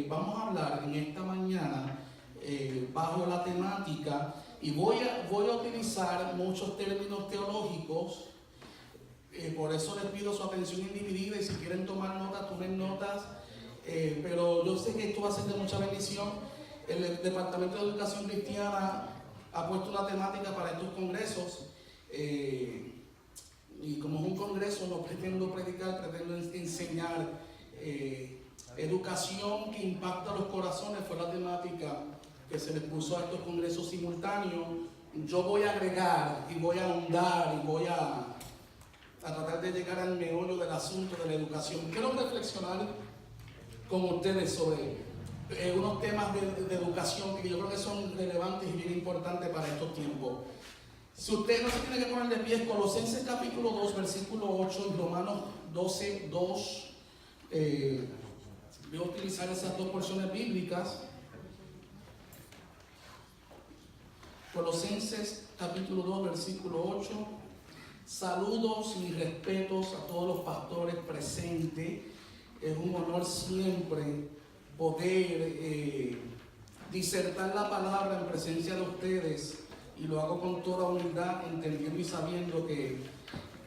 vamos a hablar en esta mañana bajo la temática, y voy a utilizar muchos términos teológicos, por eso les pido su atención individida, y si quieren tomar notas, tomen notas, pero yo sé que esto va a ser de mucha bendición. El Departamento de Educación Cristiana ha puesto una temática para estos congresos, y como es un congreso no pretendo predicar, pretendo enseñar. Educación que impacta los corazones fue la temática que se les puso a estos congresos simultáneos. Yo voy a agregar y voy a ahondar y voy a tratar de llegar al meollo del asunto de la educación. Quiero reflexionar con ustedes sobre unos temas de educación que yo creo que son relevantes y bien importantes para estos tiempos. Si usted no se tiene que poner de pie, Colosenses capítulo 2, versículo 8 y Romanos 12, 2. Voy a utilizar esas dos porciones bíblicas. Colosenses capítulo 2, versículo 8. Saludos y respetos a todos los pastores presentes. Es un honor siempre poder disertar la palabra en presencia de ustedes, y lo hago con toda humildad, entendiendo y sabiendo que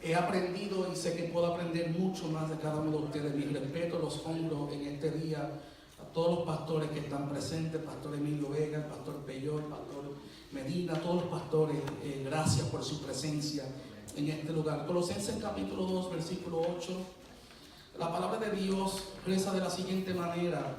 he aprendido y sé que puedo aprender mucho más de cada uno de ustedes. Mi respeto los honro en este día a todos los pastores que están presentes, Pastor Emilio Vega, el Pastor Peyot, Pastor Medina, todos los pastores, gracias por su presencia en este lugar. Colosenses capítulo 2, versículo 8. La palabra de Dios reza de la siguiente manera.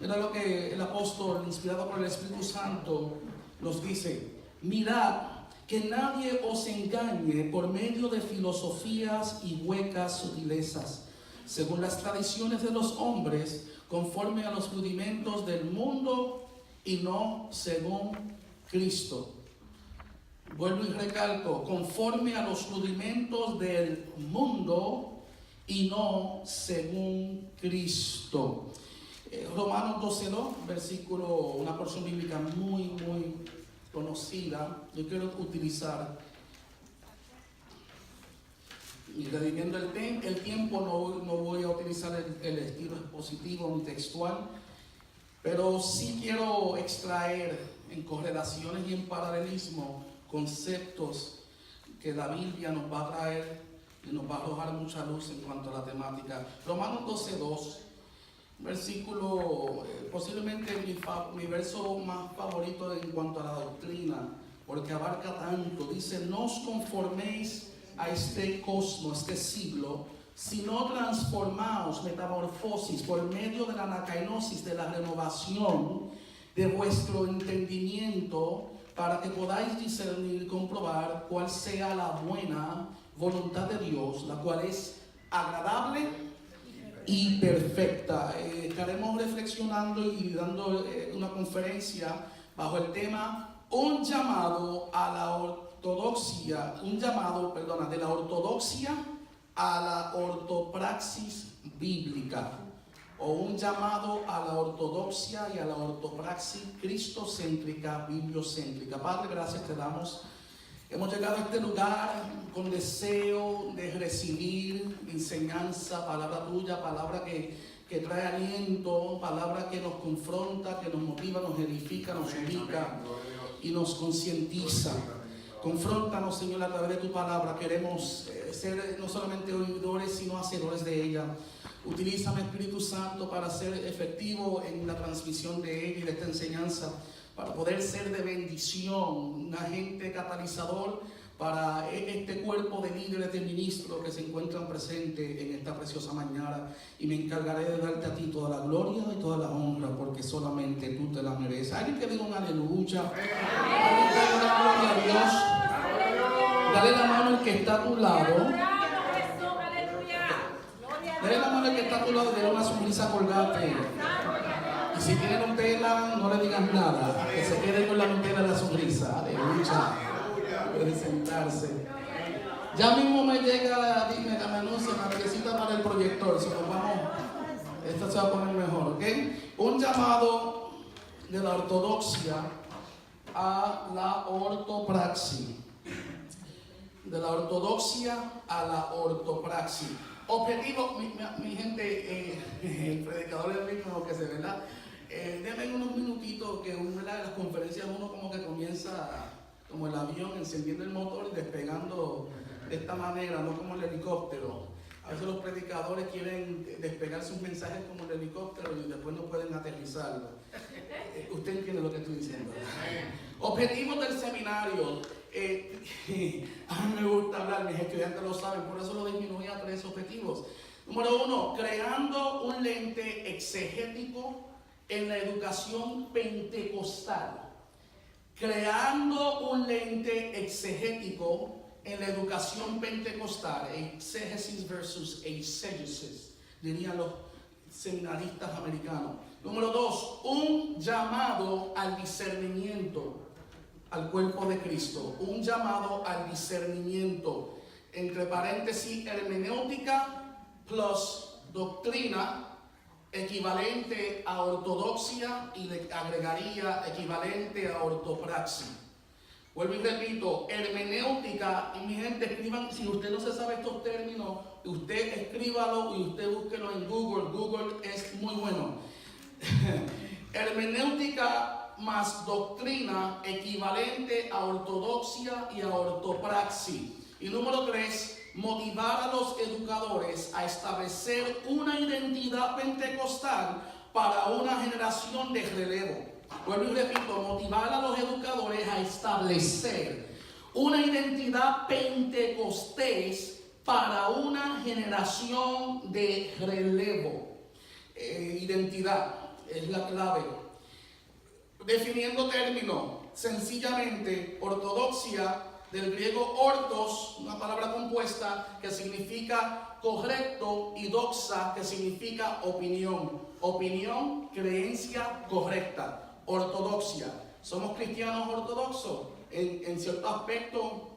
Mira lo que el apóstol, inspirado por el Espíritu Santo, nos dice: mirad que nadie os engañe por medio de filosofías y huecas sutilezas, según las tradiciones de los hombres, conforme a los rudimentos del mundo y no según Cristo. Vuelvo y recalco: conforme a los rudimentos del mundo y no según Cristo. Romanos 12:2, versículo, una porción bíblica muy conocida. Yo quiero utilizar, y redimiendo el tiempo, no voy a utilizar el estilo expositivo ni textual, pero sí quiero extraer en correlaciones y en paralelismo conceptos que la Biblia nos va a traer y nos va a arrojar mucha luz en cuanto a la temática. Romanos 12:2, versículo, posiblemente mi verso más favorito en cuanto a la doctrina, porque abarca tanto. Dice: no os conforméis a este cosmos, este siglo, sino transformaos, metamorfosis, por medio de la anacainosis, de la renovación de vuestro entendimiento, para que podáis discernir y comprobar cuál sea la buena voluntad de Dios, la cual es agradable y perfecta. Estaremos reflexionando y dando una conferencia bajo el tema: un llamado a la ortodoxia, de la ortodoxia a la ortopraxis bíblica, o un llamado a la ortodoxia y a la ortopraxis cristocéntrica, bibliocéntrica. Padre, gracias te damos. Hemos llegado a este lugar con deseo de recibir enseñanza, palabra tuya, palabra que trae aliento, palabra que nos confronta, que nos motiva, nos edifica, nos ubica y nos concientiza. Confróntanos, Señor, a través de tu palabra. Queremos ser no solamente oidores, sino hacedores de ella. Utilízame, Espíritu Santo, para ser efectivo en la transmisión de ella y de esta enseñanza, para poder ser de bendición, un agente catalizador para este cuerpo de líderes, de ministros que se encuentran presentes en esta preciosa mañana. Y me encargaré de darte a ti toda la gloria y toda la honra, porque solamente tú te la mereces. Alguien que diga un aleluya. Alguien que diga una gloria a Dios. Dale la mano al que está a tu lado. Dale la mano al que está a tu lado y dale una sonrisa colgate. Y si tiene Nutella, no le digas nada, que se quede con la Nutella de la sonrisa. Aleluya. Puede sentarse. Ya mismo me llega, dime, me anuncia, me necesita para el proyector. Si nos vamos, esto se va a poner mejor, ¿ok? Un llamado de la ortodoxia a la ortopraxis. De la ortodoxia a la ortopraxis. Objetivo, mi gente, el predicador es el mismo que se ve, ¿verdad? Denme unos minutitos que una de las conferencias uno como que comienza como el avión encendiendo el motor y despegando de esta manera, no como el helicóptero. A veces los predicadores quieren despegar sus mensajes como el helicóptero y después no pueden aterrizarlo. Usted entiende lo que estoy diciendo. Objetivos del seminario. A mí me gusta hablar, mis estudiantes lo saben, por eso lo disminuí a 3 objetivos. Número 1, creando un lente exegético en la educación pentecostal. Creando un lente exegético en la educación pentecostal, exégesis versus eisegesis, dirían los seminaristas americanos. Número 2, un llamado al discernimiento al cuerpo de Cristo, un llamado al discernimiento, entre paréntesis, hermenéutica plus doctrina, equivalente a ortodoxia, y le agregaría equivalente a ortopraxis. Vuelvo y repito, hermenéutica, y mi gente, escriban, si usted no se sabe estos términos, usted escríbalo y usted búsquelo en Google. Google es muy bueno. Hermenéutica más doctrina, equivalente a ortodoxia y a ortopraxis. Y número 3, motivar a los educadores a establecer una identidad pentecostal para una generación de relevo. Vuelvo y repito, motivar a los educadores a establecer una identidad pentecostés para una generación de relevo. Identidad es la clave. Definiendo término, sencillamente, ortodoxia, del griego ortos, una palabra compuesta que significa correcto, y doxa, que significa opinión. Opinión, creencia correcta. Ortodoxia. Somos cristianos ortodoxos en cierto aspecto,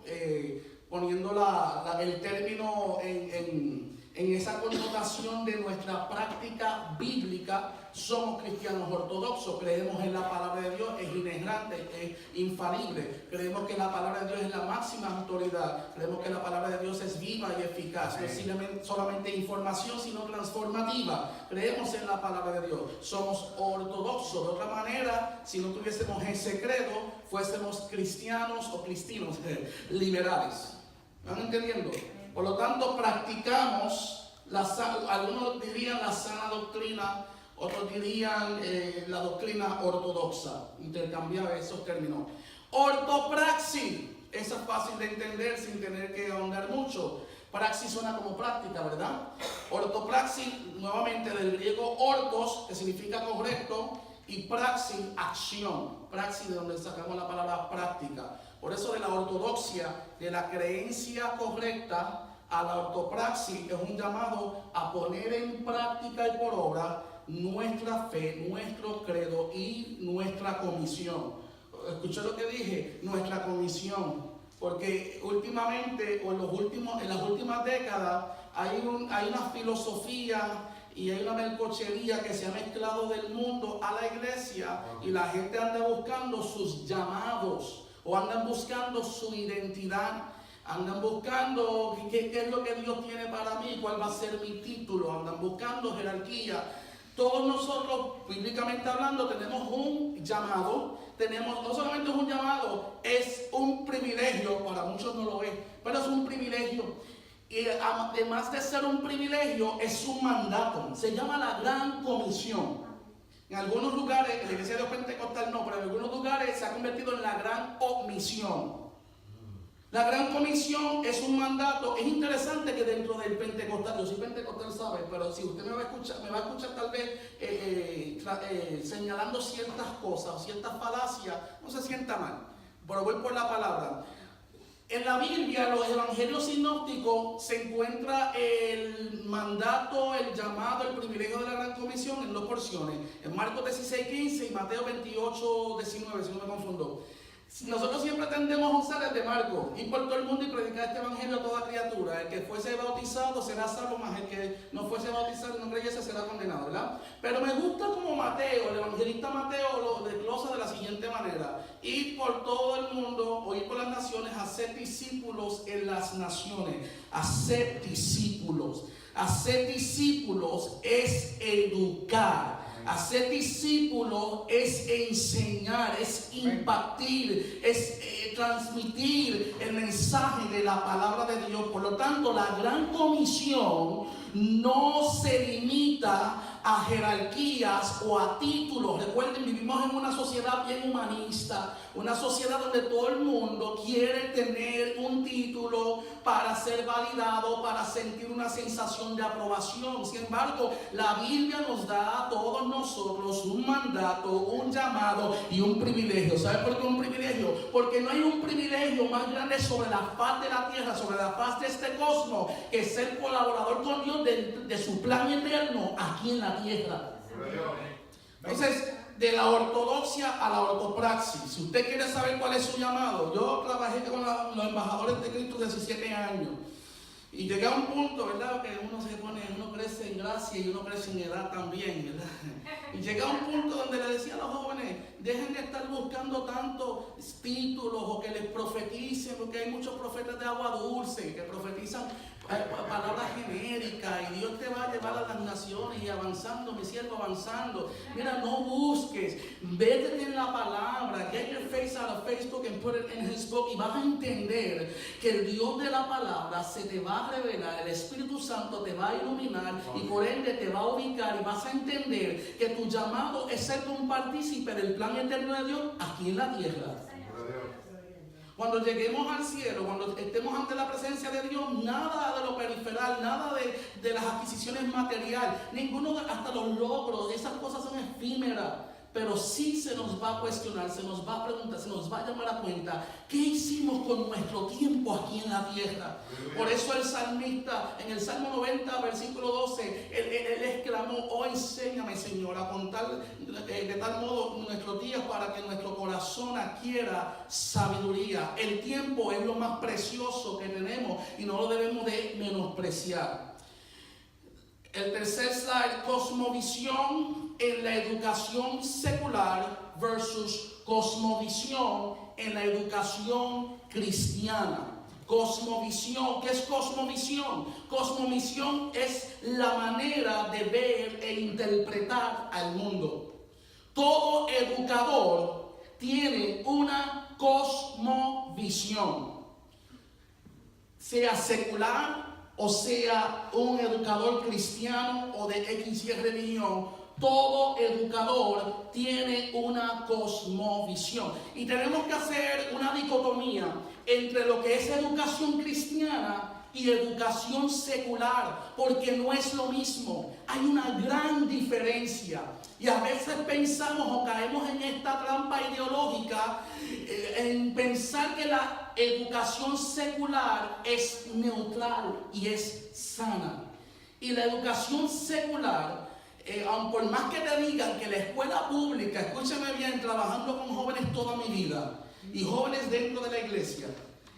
poniendo el término en esa connotación de nuestra práctica bíblica. Somos cristianos ortodoxos, creemos en la palabra de Dios, es inerrante, es infalible. Creemos que la palabra de Dios es la máxima autoridad. Creemos que la palabra de Dios es viva y eficaz. No es solamente información, sino transformativa. Creemos en la palabra de Dios. Somos ortodoxos. De otra manera, si no tuviésemos ese credo, fuésemos cristianos o cristinos liberales. ¿Están entendiendo? Por lo tanto, practicamos, algunos dirían la sana doctrina, otros dirían la doctrina ortodoxa. Intercambiar esos términos. Ortopraxis, eso es fácil de entender sin tener que ahondar mucho. Praxis suena como práctica, ¿verdad? Ortopraxis, nuevamente del griego ortos, que significa correcto, y praxis, acción. Praxis, de donde sacamos la palabra práctica. Por eso de la ortodoxia, de la creencia correcta a la ortopraxis, es un llamado a poner en práctica y por obra nuestra fe, nuestro credo y nuestra comisión. Escuché lo que dije, nuestra comisión, porque últimamente, o en las últimas décadas, hay una filosofía y hay una melcochería que se ha mezclado del mundo a la iglesia, y la gente anda buscando sus llamados, o andan buscando su identidad, andan buscando qué es lo que Dios tiene para mí, cuál va a ser mi título, andan buscando jerarquía. Todos nosotros, bíblicamente hablando, tenemos un llamado. No solamente es un llamado, es un privilegio. Para muchos no lo es, pero es un privilegio. Y además de ser un privilegio, es un mandato. Se llama la Gran Comisión. En algunos lugares, en la iglesia de Pentecostal no, pero en algunos lugares se ha convertido en la Gran Omisión. La Gran Comisión es un mandato. Es interesante que dentro del pentecostal, yo soy pentecostal, ¿sabe? Pero si usted me va a escuchar tal vez señalando ciertas cosas, ciertas falacias, no se sienta mal, pero voy por la palabra. En la Biblia, los evangelios sinópticos, se encuentra el mandato, el llamado, el privilegio de la Gran Comisión en 2 porciones. En Marcos 16:15 y Mateo 28:19, si no me confundo. Nosotros siempre tendemos a usar el de Marcos, ir por todo el mundo y predicar este evangelio a toda criatura. El que fuese bautizado será salvo, más el que no fuese bautizado y no creyese será condenado, ¿verdad? Pero me gusta como Mateo, el evangelista Mateo, lo desglosa de la siguiente manera: ir por todo el mundo, o ir por las naciones, hacer discípulos en las naciones, hacer discípulos. Hacer discípulos es educar. Hacer discípulos es enseñar, es impartir, es transmitir el mensaje de la palabra de Dios. Por lo tanto, la gran comisión no se limita a jerarquías o a títulos. Recuerden, vivimos en una sociedad bien humanista, una sociedad donde todo el mundo quiere tener un título para ser validado, para sentir una sensación de aprobación. Sin embargo, la Biblia nos da a todos nosotros un mandato, un llamado y un privilegio. ¿Sabe por qué un privilegio? Porque no hay un privilegio más grande sobre la faz de la tierra, sobre la faz de este cosmos, que ser colaborador con Dios de su plan eterno aquí en la tierra. Entonces, de la ortodoxia a la ortopraxis. Si usted quiere saber cuál es su llamado, yo trabajé con los embajadores de Cristo 17 años. Y llegué a un punto, ¿verdad? Que uno crece en gracia y uno crece en edad también, ¿verdad? Y llegué a un punto donde le decía a los jóvenes, dejen de estar buscando tantos títulos o que les profeticen, porque hay muchos profetas de agua dulce que profetizan palabras genéricas y Dios te va a llevar a las naciones y avanzando, mi siervo, avanzando. Mira, no busques, vete en la palabra, get your face out of Facebook and put it in his book, y vas a entender que el Dios de la palabra se te va a revelar, el Espíritu Santo te va a iluminar y por ende te va a ubicar y vas a entender que tu llamado es ser un partícipe del plan eterno de Dios aquí en la tierra. Cuando lleguemos al cielo, cuando estemos ante la presencia de Dios, nada de lo periferal, nada de las adquisiciones materiales, ninguno, hasta los logros, esas cosas son efímeras. Pero sí se nos va a cuestionar, se nos va a preguntar, se nos va a llamar a cuenta qué hicimos con nuestro tiempo aquí en la tierra. Por eso el salmista en el Salmo 90, versículo 12, él exclamó: oh, enséñame, Señor, a contar de tal modo nuestros días para que nuestro corazón adquiera sabiduría. El tiempo es lo más precioso que tenemos y no lo debemos de menospreciar. El tercer slide, cosmovisión en la educación secular versus cosmovisión en la educación cristiana. Cosmovisión, ¿qué es cosmovisión? Cosmovisión es la manera de ver e interpretar al mundo. Todo educador tiene una cosmovisión, sea secular o sea un educador cristiano o de X y religión. Todo educador tiene una cosmovisión y tenemos que hacer una dicotomía entre lo que es educación cristiana y educación secular, porque no es lo mismo. Hay una gran diferencia y a veces pensamos o caemos en esta trampa ideológica en pensar que la educación secular es neutral y es sana. Y la educación secular, aun por más que te digan que la escuela pública, escúchame bien, trabajando con jóvenes toda mi vida y jóvenes dentro de la iglesia,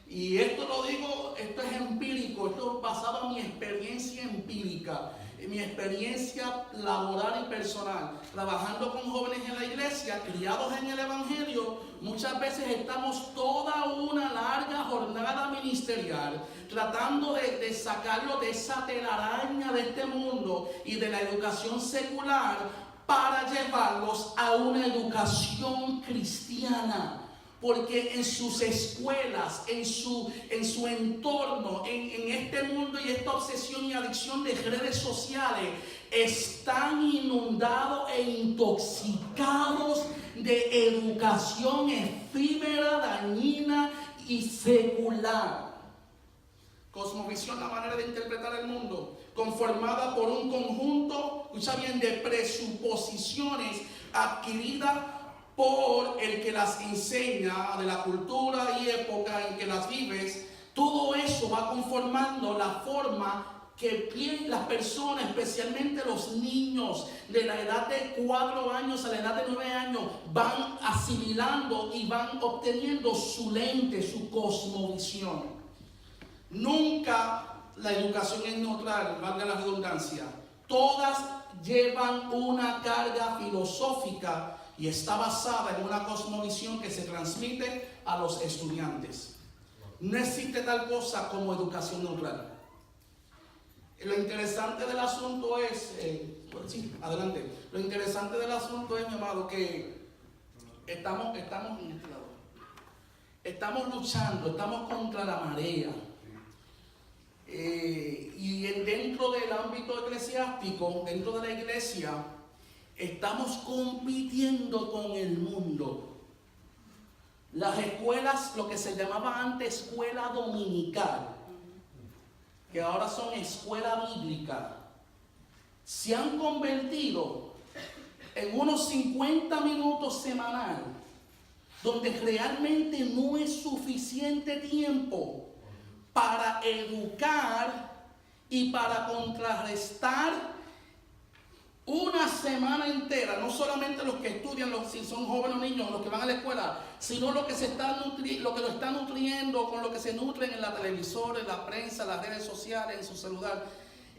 y esto lo digo, esto es empírico, esto es basado en mi experiencia empírica, en mi experiencia laboral y personal, trabajando con jóvenes en la iglesia, criados en el evangelio. Muchas veces estamos toda una larga jornada ministerial tratando de sacarlo de esa telaraña de este mundo y de la educación secular para llevarlos a una educación cristiana. Porque en sus escuelas, en su entorno, en este mundo y esta obsesión y adicción de redes sociales, están inundados e intoxicados de educación efímera, dañina y secular. Cosmovisión, la manera de interpretar el mundo, conformada por un conjunto, escucha bien, de presuposiciones adquiridas por el que las enseña, de la cultura y época en que las vives. Todo eso va conformando la forma que las personas, especialmente los niños de la edad de 4 años a la edad de 9 años, van asimilando y van obteniendo su lente, su cosmovisión. Nunca la educación es neutral, valga la redundancia. Todas llevan una carga filosófica y está basada en una cosmovisión que se transmite a los estudiantes. No existe tal cosa como educación neutral. Lo interesante del asunto es, sí, adelante. Lo interesante del asunto es, mi amado, que estamos en este lado. Estamos luchando, estamos contra la marea. Y dentro del ámbito eclesiástico, dentro de la iglesia, estamos compitiendo con el mundo. Las escuelas, lo que se llamaba antes escuela dominical, que ahora son escuela bíblica, se han convertido en unos 50 minutos semanal, donde realmente no es suficiente tiempo para educar y para contrarrestar una semana entera, no solamente los que estudian, si son jóvenes o niños, los que van a la escuela, sino lo que lo está nutriendo, con lo que se nutren en la televisora, en la prensa, en las redes sociales, en su celular.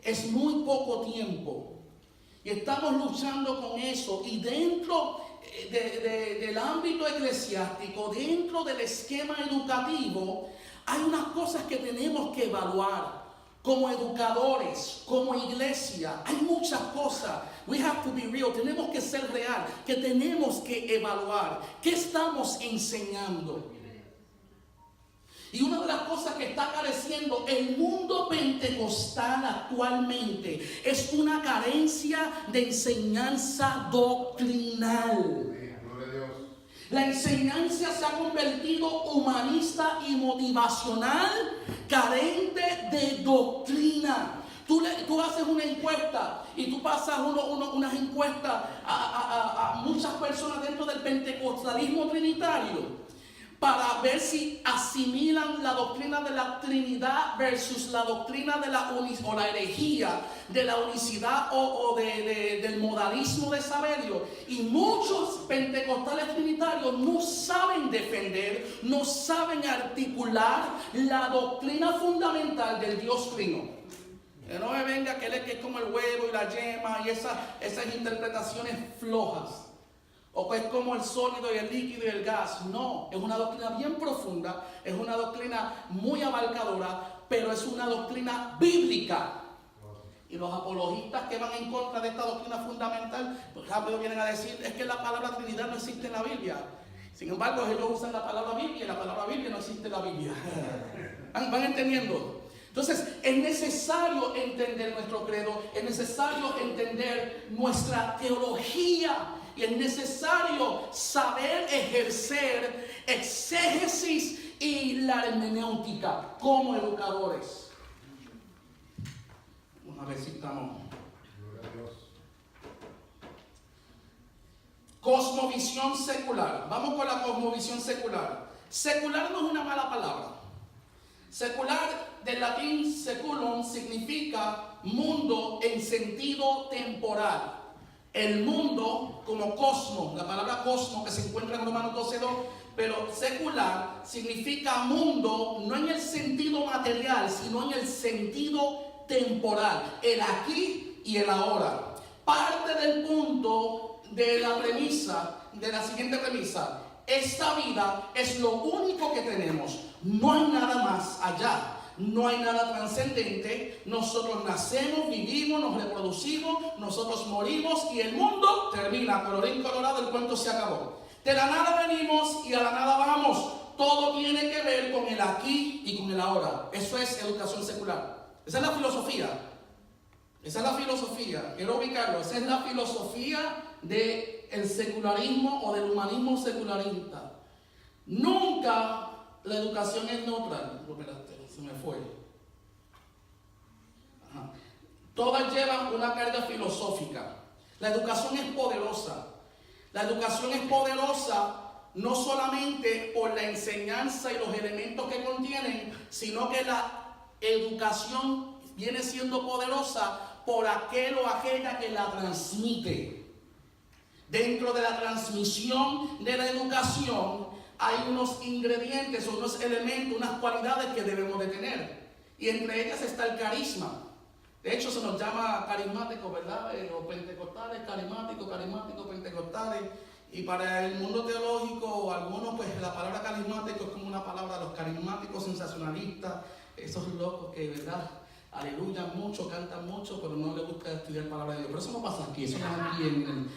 Es muy poco tiempo. Y estamos luchando con eso. Y dentro del ámbito eclesiástico, dentro del esquema educativo, hay unas cosas que tenemos que evaluar. Como educadores, como iglesia, hay muchas cosas. We have to be real. Tenemos que ser real, que tenemos que evaluar. ¿Qué estamos enseñando? Y una de las cosas que está careciendo el mundo pentecostal actualmente es una carencia de enseñanza doctrinal. La enseñanza se ha convertido humanista y motivacional, carente de doctrina. Tú haces una encuesta y tú pasas unas encuestas a muchas personas dentro del pentecostalismo trinitario para ver si asimilan la doctrina de la Trinidad versus la doctrina de la herejía de la unicidad del modalismo de Saberio. Y muchos pentecostales trinitarios no saben defender, no saben articular la doctrina fundamental del Dios Trino. Que no me venga que es como el huevo y la yema y esas interpretaciones flojas. O que es como el sólido y el líquido y el gas. No, es una doctrina bien profunda, es una doctrina muy abarcadora, pero es una doctrina bíblica. Y los apologistas que van en contra de esta doctrina fundamental, pues rápido vienen a decir, es que la palabra Trinidad no existe en la Biblia. Sin embargo, ellos usan la palabra Biblia y la palabra Biblia no existe en la Biblia. ¿Van entendiendo? Entonces, es necesario entender nuestro credo, es necesario entender nuestra teología y es necesario saber ejercer exégesis y la hermenéutica como educadores. Vamos a ver si estamos. Cosmovisión secular. Vamos con la cosmovisión secular. Secular no es una mala palabra. Secular, del latín seculum, significa mundo en sentido temporal. El mundo como cosmos, la palabra cosmos que se encuentra en Romanos 12:2, pero secular significa mundo no en el sentido material, sino en el sentido temporal, el aquí y el ahora. Parte del punto de la premisa, de la siguiente premisa: esta vida es lo único que tenemos, no hay nada más allá. No hay nada trascendente. Nosotros nacemos, vivimos, nos reproducimos, nosotros morimos y el mundo termina. Colorín colorado, el cuento se acabó. De la nada venimos y a la nada vamos. Todo tiene que ver con el aquí y con el ahora. Eso es educación secular. Esa es la filosofía. Esa es la filosofía. Quiero ubicarlo. Esa es la filosofía del secularismo o del humanismo secularista. Nunca la educación es neutral. Se me fue. Ajá. Todas llevan una carga filosófica. La educación es poderosa. La educación es poderosa no solamente por la enseñanza y los elementos que contienen, sino que la educación viene siendo poderosa por aquel o aquella que la transmite. Dentro de la transmisión de la educación hay unos ingredientes, unos elementos, unas cualidades que debemos de tener. Y entre ellas está el carisma. De hecho, se nos llama carismáticos, ¿verdad? O pentecostales, carismáticos, pentecostales. Y para el mundo teológico, algunos, pues la palabra carismático es como una palabra de los carismáticos sensacionalistas, esos locos que, ¿verdad?, aleluya mucho, cantan mucho, pero no les gusta estudiar palabra de Dios. Pero eso no pasa aquí, eso no es aquí en el...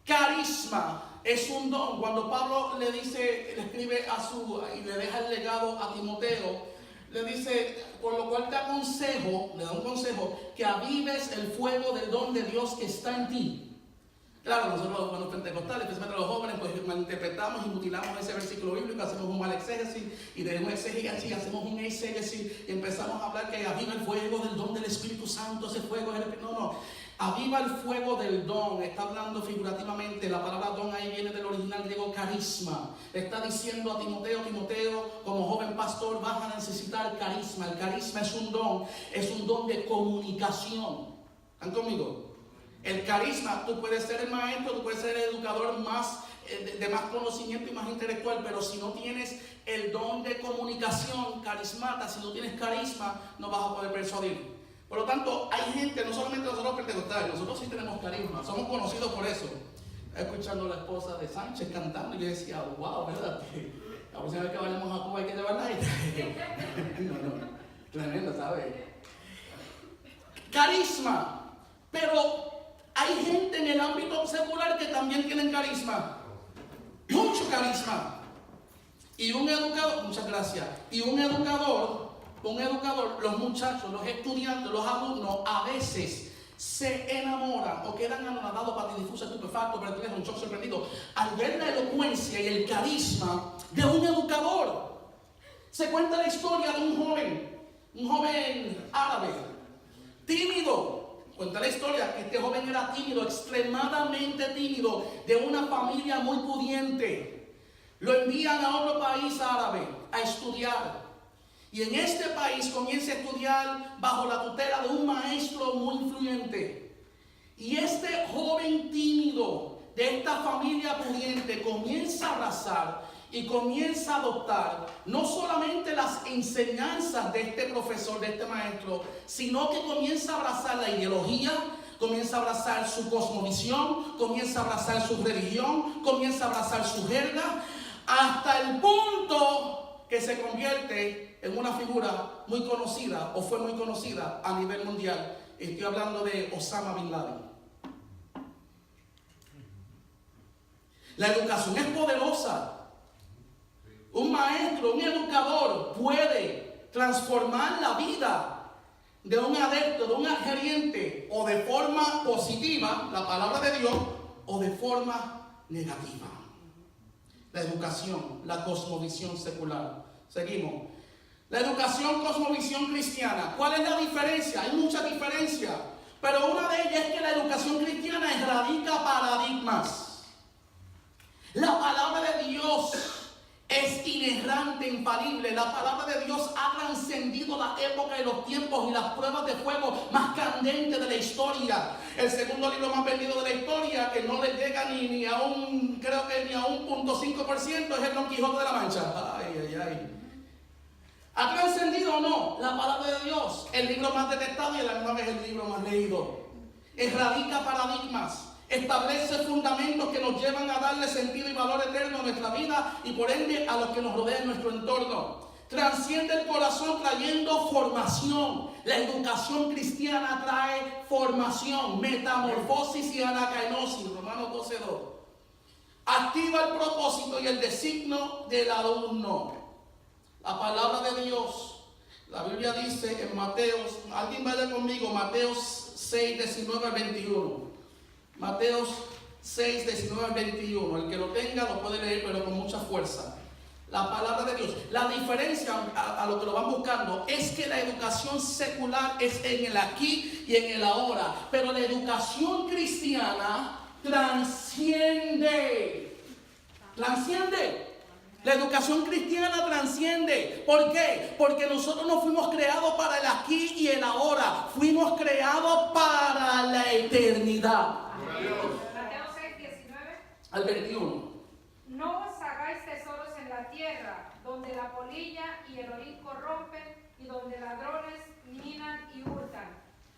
Carisma es un don. Cuando Pablo le escribe y le deja el legado a Timoteo, le dice, por lo cual te aconsejo, le da un consejo, que avives el fuego del don de Dios que está en ti. Claro, nosotros los pentecostales, especialmente los jóvenes, pues malinterpretamos y mutilamos ese versículo bíblico, hacemos un mal exégesis, y de un exégesis hacemos un exégesis y empezamos a hablar que aviva el fuego del don del Espíritu Santo, ese fuego es el... No, aviva el fuego del don. Está hablando figurativamente, la palabra don ahí viene del original griego carisma. Está diciendo a Timoteo, como joven pastor vas a necesitar carisma. El carisma es un don de comunicación. ¿Están conmigo? El carisma, tú puedes ser el maestro, tú puedes ser el educador más de más conocimiento y más intelectual, pero si no tienes el don de comunicación, carismata, si no tienes carisma, no vas a poder persuadir. Por lo tanto, hay gente, no solamente nosotros pentecostales, nosotros sí tenemos carisma, somos conocidos por eso. Escuchando a la esposa de Sánchez cantando, y yo decía, wow, ¿verdad? La próxima vez que vayamos a Cuba hay que llevarla ahí. Tremendo, ¿sabes? Carisma, pero hay gente en el ámbito secular que también tienen carisma, mucho carisma. Y un educador, muchas gracias, y un educador, los muchachos, los estudiantes, los alumnos, a veces se enamoran o quedan anonadados, patidifusos, estupefactos, perplejos, un shock sorprendido, al ver la elocuencia y el carisma de un educador. Se cuenta la historia de un joven árabe, tímido. Cuenta la historia que este joven era tímido, extremadamente tímido, de una familia muy pudiente. Lo envían a otro país árabe a estudiar. Y en este país comienza a estudiar bajo la tutela de un maestro muy influyente. Y este joven tímido de esta familia pudiente comienza a abrazar y comienza a adoptar no solamente las enseñanzas de este profesor, de este maestro, sino que comienza a abrazar la ideología, comienza a abrazar su cosmovisión, comienza a abrazar su religión, comienza a abrazar su jerga, hasta el punto que se convierte en una figura muy conocida, o fue muy conocida a nivel mundial. Estoy hablando de Osama Bin Laden. La educación es poderosa. Un maestro, un educador puede transformar la vida de un adepto, de un adherente, o de forma positiva, la palabra de Dios, o de forma negativa. La educación, la cosmovisión secular. Seguimos. La educación, cosmovisión cristiana. ¿Cuál es la diferencia? Hay muchas diferencias, pero una de ellas es que la educación cristiana erradica paradigmas. La palabra de Dios es inerrante, infalible. La palabra de Dios ha trascendido la época y los tiempos y las pruebas de fuego más candentes de la historia. El segundo libro más vendido de la historia, que no le llega ni a un, creo que ni a un 0.5%, es el Don Quijote de la Mancha. Ay. ¿Ha trascendido o no la palabra de Dios? El libro más detestado y a la misma vez el libro más leído. Erradica paradigmas. Establece fundamentos que nos llevan a darle sentido y valor eterno a nuestra vida y por ende a los que nos rodean en nuestro entorno. Transciende el corazón trayendo formación. La educación cristiana trae formación, metamorfosis y anacainosis. Romanos 12:2. Activa el propósito y el designio del alumno. La palabra de Dios. La Biblia dice en Mateos, alguien vaya conmigo, Mateos 6, 19 al 21. Mateos 6, 19 al 21. El que lo tenga lo puede leer, pero con mucha fuerza. La palabra de Dios. La diferencia a lo que lo van buscando es que la educación secular es en el aquí y en el ahora. Pero la educación cristiana transciende. Transciende. La educación cristiana transciende. ¿Por qué? Porque nosotros no fuimos creados para el aquí y el ahora. Fuimos creados para la eternidad. Mateo 6, 19 al 21. No os hagáis tesoros en la tierra, donde la polilla y el orín corrompen y donde ladrones minan y hurtan,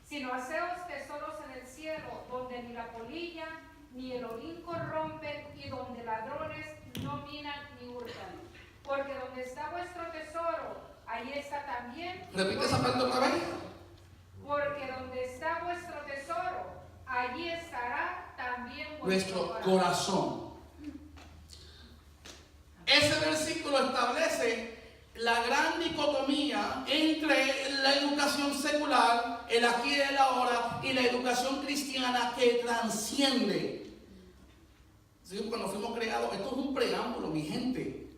sino haceos tesoros en el cielo, donde ni la polilla ni el orín corrompen y donde ladrones no minan ni hurtan. Porque donde está vuestro tesoro, allí está también. Repite esa parte otra vez. Porque donde está vuestro tesoro, allí estará también Nuestro corazón. Ese versículo establece la gran dicotomía entre la educación secular, el aquí y el ahora, y la educación cristiana que trasciende. ¿Sí? Cuando fuimos creados, esto es un preámbulo, mi gente.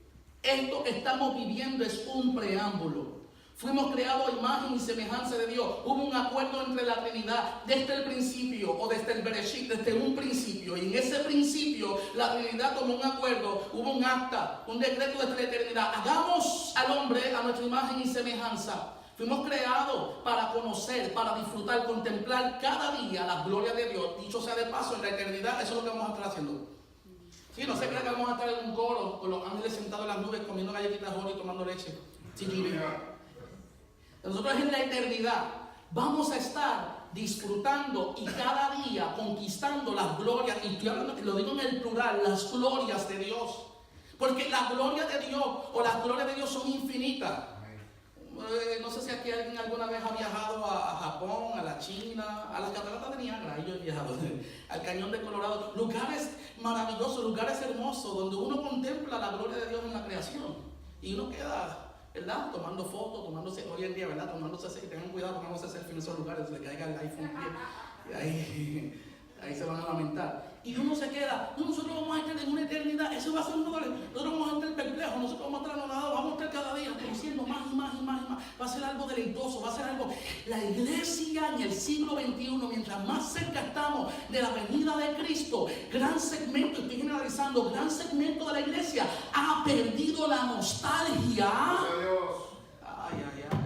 Esto que estamos viviendo es un preámbulo. Fuimos creados a imagen y semejanza de Dios. Hubo un acuerdo entre la Trinidad desde el principio, o desde el Bereshit, desde un principio. Y en ese principio la Trinidad tomó un acuerdo, hubo un acta, un decreto desde la eternidad. Hagamos al hombre a nuestra imagen y semejanza. Fuimos creados para conocer, para disfrutar, contemplar cada día la gloria de Dios. Dicho sea de paso, en la eternidad eso es lo que vamos a estar haciendo. Sí, no se cree que vamos a estar en un coro con los ángeles sentados en las nubes comiendo galletitas Oreo y tomando leche. Sí, nosotros en la eternidad vamos a estar disfrutando y cada día conquistando las glorias, y estoy hablando, lo digo en el plural, las glorias de Dios. Porque la gloria de Dios o las glorias de Dios son infinitas. No sé si aquí alguien alguna vez ha viajado a Japón, a la China, a las cataratas de Niágara. Yo he viajado al Cañón de Colorado. Lugares maravillosos, lugares hermosos, donde uno contempla la gloria de Dios en la creación. Y uno queda, ¿verdad? Tomando fotos, tomándose, hoy en día, ¿verdad? Tomándose, tengan cuidado, tomándose selfie en esos lugares, se le caiga el iPhone y ahí se van a lamentar. Y uno se queda, no, nosotros vamos a estar en una eternidad, eso va a ser un dolor, nosotros vamos a estar perplejos, nosotros vamos a estar anodados, vamos a estar cada día conociendo más y más y más y más, va a ser algo deleitoso, va a ser algo. La iglesia en el siglo XXI, mientras más cerca estamos de la venida de Cristo, gran segmento, estoy generalizando, gran segmento de la iglesia ha perdido la nostalgia. Ay, ay, ay.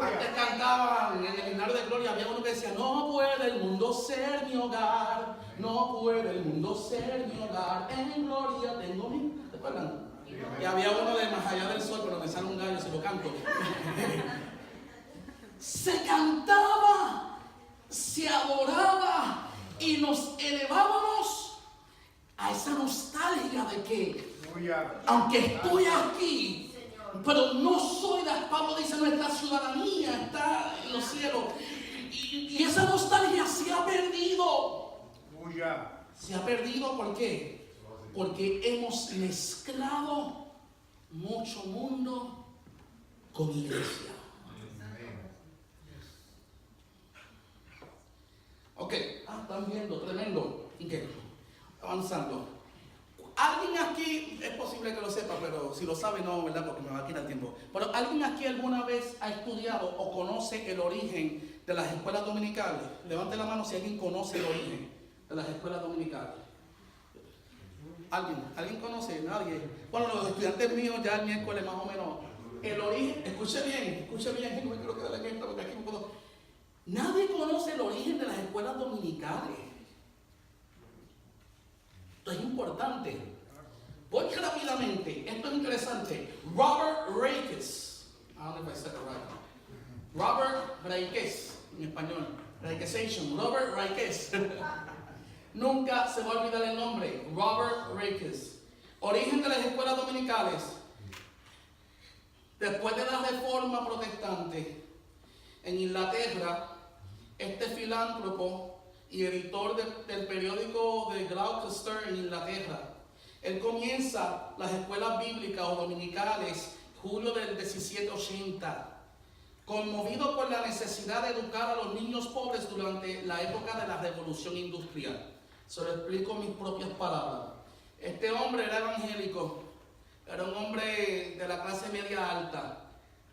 Antes cantaban en el himnario de gloria, había uno que decía, no puede el mundo ser mi hogar, no puede el mundo ser mi hogar, en gloria tengo mi... ¿Te acuerdan? Y había uno de Más allá del sol, pero me sale un gallo si lo canto. Se cantaba, se adoraba y nos elevábamos a esa nostalgia de que, aunque estoy aquí, pero no soy de, Pablo dice, nuestra ciudadanía está en los cielos. Y esa nostalgia se ha perdido. Se ha perdido, ¿por qué? Porque hemos mezclado mucho mundo con iglesia. Ok, están viendo, tremendo. Ok, avanzando. Alguien aquí, es posible que lo sepa, pero si lo sabe no, ¿verdad? Porque me va a quitar tiempo. Pero ¿alguien aquí alguna vez ha estudiado o conoce el origen de las escuelas dominicales? Levante la mano si alguien conoce el origen de las escuelas dominicales. ¿Alguien conoce? Nadie. Bueno, los estudiantes míos ya el miércoles más o menos. El origen, escuche bien, no me quiero quedar en esto porque aquí no puedo. Nadie conoce el origen de las escuelas dominicales. Esto es importante. Voy rápidamente. Esto es interesante. Robert Rakes. I don't know if I said it right. Robert Rakes, en español. Rakesation. Robert Rakes. Nunca se va a olvidar el nombre. Robert Rakes. Origen de las escuelas dominicales. Después de la reforma protestante en Inglaterra, este filántropo y editor del periódico de Gloucester en Inglaterra, él comienza las escuelas bíblicas o dominicales julio del 1780, conmovido por la necesidad de educar a los niños pobres durante la época de la revolución industrial. Se lo explico en mis propias palabras. Este hombre era evangélico, era un hombre de la clase media alta.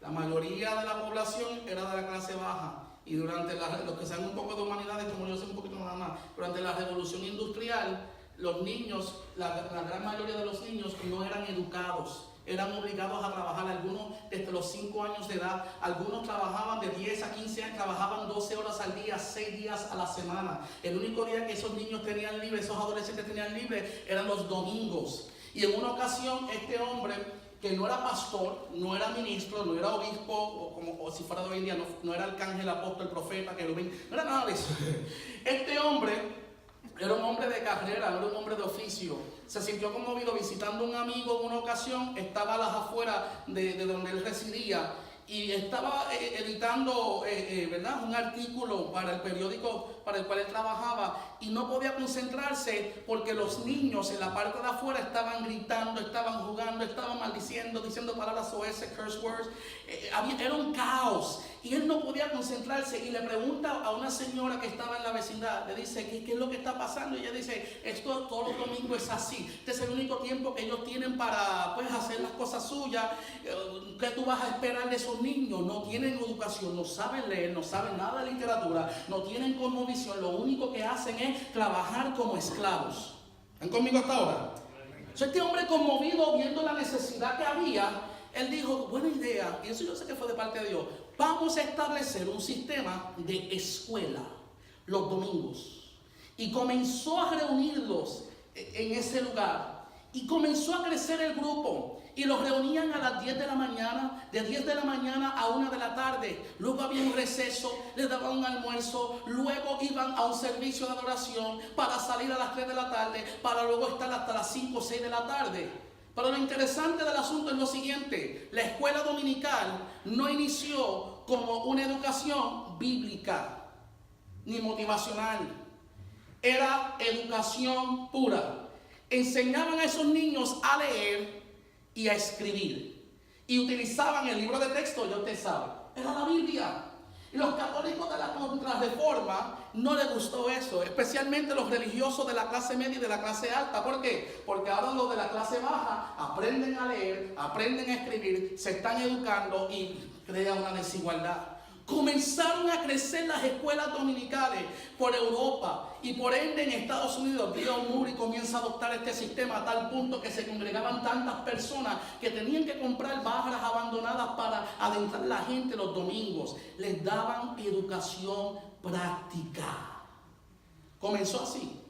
La mayoría de la población era de la clase baja. Y durante los que saben un poco de humanidades, como yo sé un poquito nada más, durante la revolución industrial, los niños, la gran mayoría de los niños no eran educados, eran obligados a trabajar, algunos desde los 5 años de edad, algunos trabajaban de 10 a 15 años, trabajaban 12 horas al día, 6 días a la semana. El único día que esos niños tenían libre, esos adolescentes tenían libre, eran los domingos. Y en una ocasión, este hombre, que no era pastor, no era ministro, no era obispo, o si fuera de hoy en día, no era arcángel, apóstol, profeta, querubín, no era nada de eso. Este hombre Era un hombre de carrera, era un hombre de oficio. Se sintió conmovido visitando a un amigo en una ocasión. Estaba a las afueras de donde él residía y estaba editando ¿verdad? Un artículo para el periódico para el cual él trabajaba y no podía concentrarse porque los niños en la parte de afuera estaban gritando, estaban jugando, estaban maldiciendo, diciendo palabras soeces, curse words. Era un caos y él no podía concentrarse y le pregunta a una señora que estaba en la vecindad, le dice, ¿qué es lo que está pasando? Y ella dice, esto todos los domingos es así, este es el único tiempo que ellos tienen para pues, hacer las cosas suyas. ¿Qué tú vas a esperar de esos niños? No tienen educación, no saben leer, no saben nada de literatura, no tienen cosmovisión, lo único que hacen es trabajar como esclavos. ¿Están conmigo hasta ahora? Este hombre conmovido viendo la necesidad que había, él dijo, buena idea, y eso yo sé que fue de parte de Dios, vamos a establecer un sistema de escuela los domingos. Y comenzó a reunirlos en ese lugar. Y comenzó a crecer el grupo. Y los reunían a las 10 de la mañana, de 10 de la mañana a 1 de la tarde. Luego había un receso, les daban un almuerzo. Luego iban a un servicio de adoración para salir a las 3 de la tarde, para luego estar hasta las 5 o 6 de la tarde. Pero lo interesante del asunto es lo siguiente. La escuela dominical no inició como una educación bíblica ni motivacional. Era educación pura. Enseñaban a esos niños a leer y a escribir. Y utilizaban el libro de texto, ya usted sabe. Era la Biblia. Y los católicos de la Contrarreforma no les gustó eso, especialmente los religiosos de la clase media y de la clase alta. ¿Por qué? Porque ahora los de la clase baja aprenden a leer, aprenden a escribir, se están educando y crean una desigualdad. Comenzaron a crecer las escuelas dominicales por Europa y por ende en Estados Unidos. Bill Moody comienza a adoptar este sistema a tal punto que se congregaban tantas personas que tenían que comprar barras abandonadas para adentrar la gente los domingos. Les daban educación práctica. Comenzó así.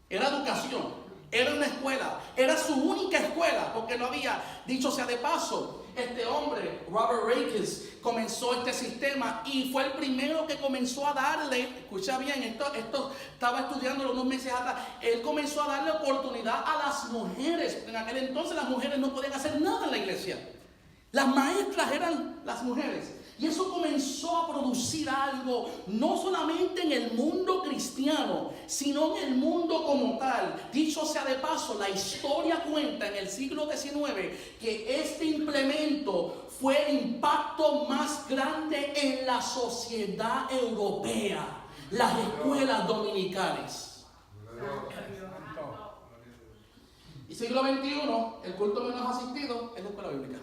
Era educación, era una escuela, era su única escuela porque no había, dicho sea de paso, este hombre, Robert Rakes, comenzó este sistema y fue el primero que comenzó a darle, escucha bien, esto estaba estudiándolo unos meses atrás, él comenzó a darle oportunidad a las mujeres. En aquel entonces las mujeres no podían hacer nada en la iglesia. Las maestras eran las mujeres. Y eso comenzó a producir algo, no solamente en el mundo cristiano, sino en el mundo como tal. Dicho sea de paso, la historia cuenta en el siglo XIX que este implemento fue el impacto más grande en la sociedad europea, las escuelas dominicales. Y siglo XXI, el culto menos asistido es la escuela bíblica.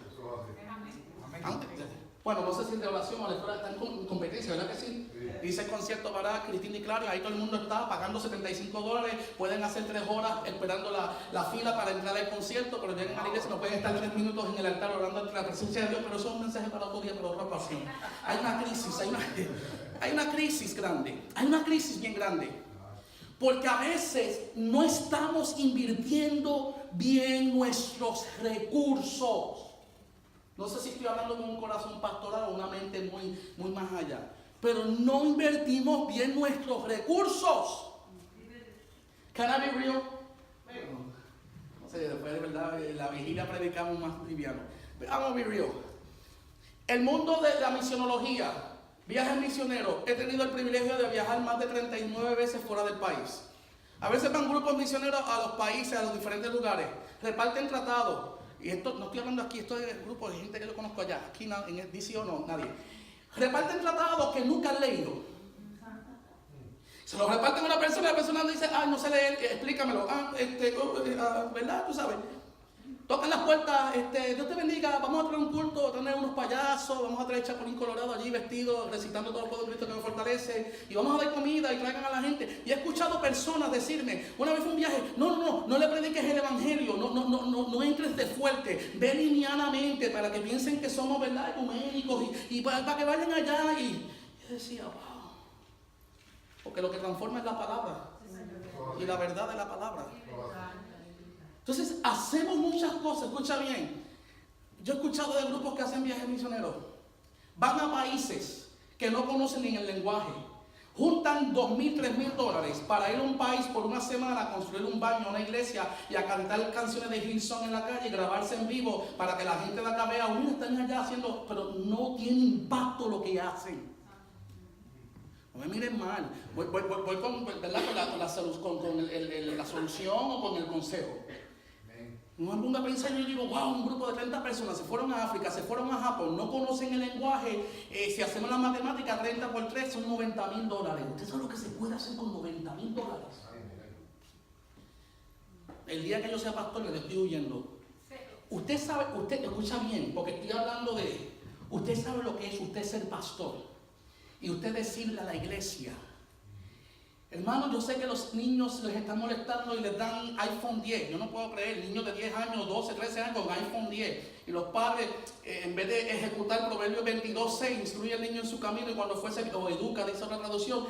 Bueno, no sé si de oración o la escuela está en competencia, ¿verdad que sí? Dice el concierto para Cristina y Claro, ahí todo el mundo está pagando $75, pueden hacer 3 horas esperando la fila para entrar al concierto, pero llegan a la iglesia, no pueden estar 3 minutos en el altar orando ante la presencia de Dios, pero eso es un mensaje para otro día, para otra ocasión. Hay una crisis, hay una crisis grande, hay una crisis bien grande, porque a veces no estamos invirtiendo bien nuestros recursos. No sé si estoy hablando con un corazón pastoral o una mente muy más allá. Pero no invertimos bien nuestros recursos. Can I be real? No sé, después de verdad, la vigilia predicamos más liviano. Vamos a be real. El mundo de la misionología, viajes misioneros. He tenido el privilegio de viajar más de 39 veces fuera del país. A veces van grupos misioneros a los países, a los diferentes lugares. Reparten tratados. Y esto, no estoy hablando aquí, esto es el grupo de gente que yo conozco allá. Aquí en el DC o no, nadie. Reparten tratados que nunca han leído. Se los reparten a una persona y la persona dice, no sé leer, explícamelo. ¿Verdad? Tú sabes. Tocan las puertas, Dios te bendiga, vamos a traer un culto, a tener unos payasos, vamos a traer Chapulín Colorado allí vestido, recitando todo el poder de Cristo que me fortalece, y vamos a dar comida y traigan a la gente. Y he escuchado personas decirme, una vez fue un viaje, no le prediques el evangelio, no entres de fuerte, ve linealmente para que piensen que somos, ¿verdad?, ecuménicos y para que vayan allá. Y yo decía, wow, porque lo que transforma es la palabra y la verdad de la palabra. Entonces hacemos muchas cosas, escucha bien. Yo he escuchado de grupos que hacen viajes misioneros. Van a países que no conocen ni el lenguaje. Juntan $2,000, $3,000 para ir a un país por una semana a construir un baño, una iglesia y a cantar canciones de Hillsong en la calle y grabarse en vivo para que la gente de acá vea, uy, están allá haciendo, pero no tiene impacto lo que hacen. No me miren mal. Voy con, ¿verdad? con la solución o con el consejo. No me ponga a pensar, yo digo, wow, un grupo de 30 personas se fueron a África, se fueron a Japón, no conocen el lenguaje, si hacemos la matemática, 30 por 3 son $90,000. ¿Usted sabe lo que se puede hacer con $90,000? El día que yo sea pastor, le estoy huyendo. Usted sabe, usted escucha bien, porque estoy hablando de, usted sabe lo que es usted ser pastor y usted decirle a la iglesia, hermano, yo sé que los niños les están molestando y les dan iPhone 10. Yo no puedo creer, niños de 10 años, 12, 13 años con iPhone 10. Y los padres, en vez de ejecutar Proverbios 22:6, instruye al niño en su camino y cuando fuese, o educa, dice otra traducción,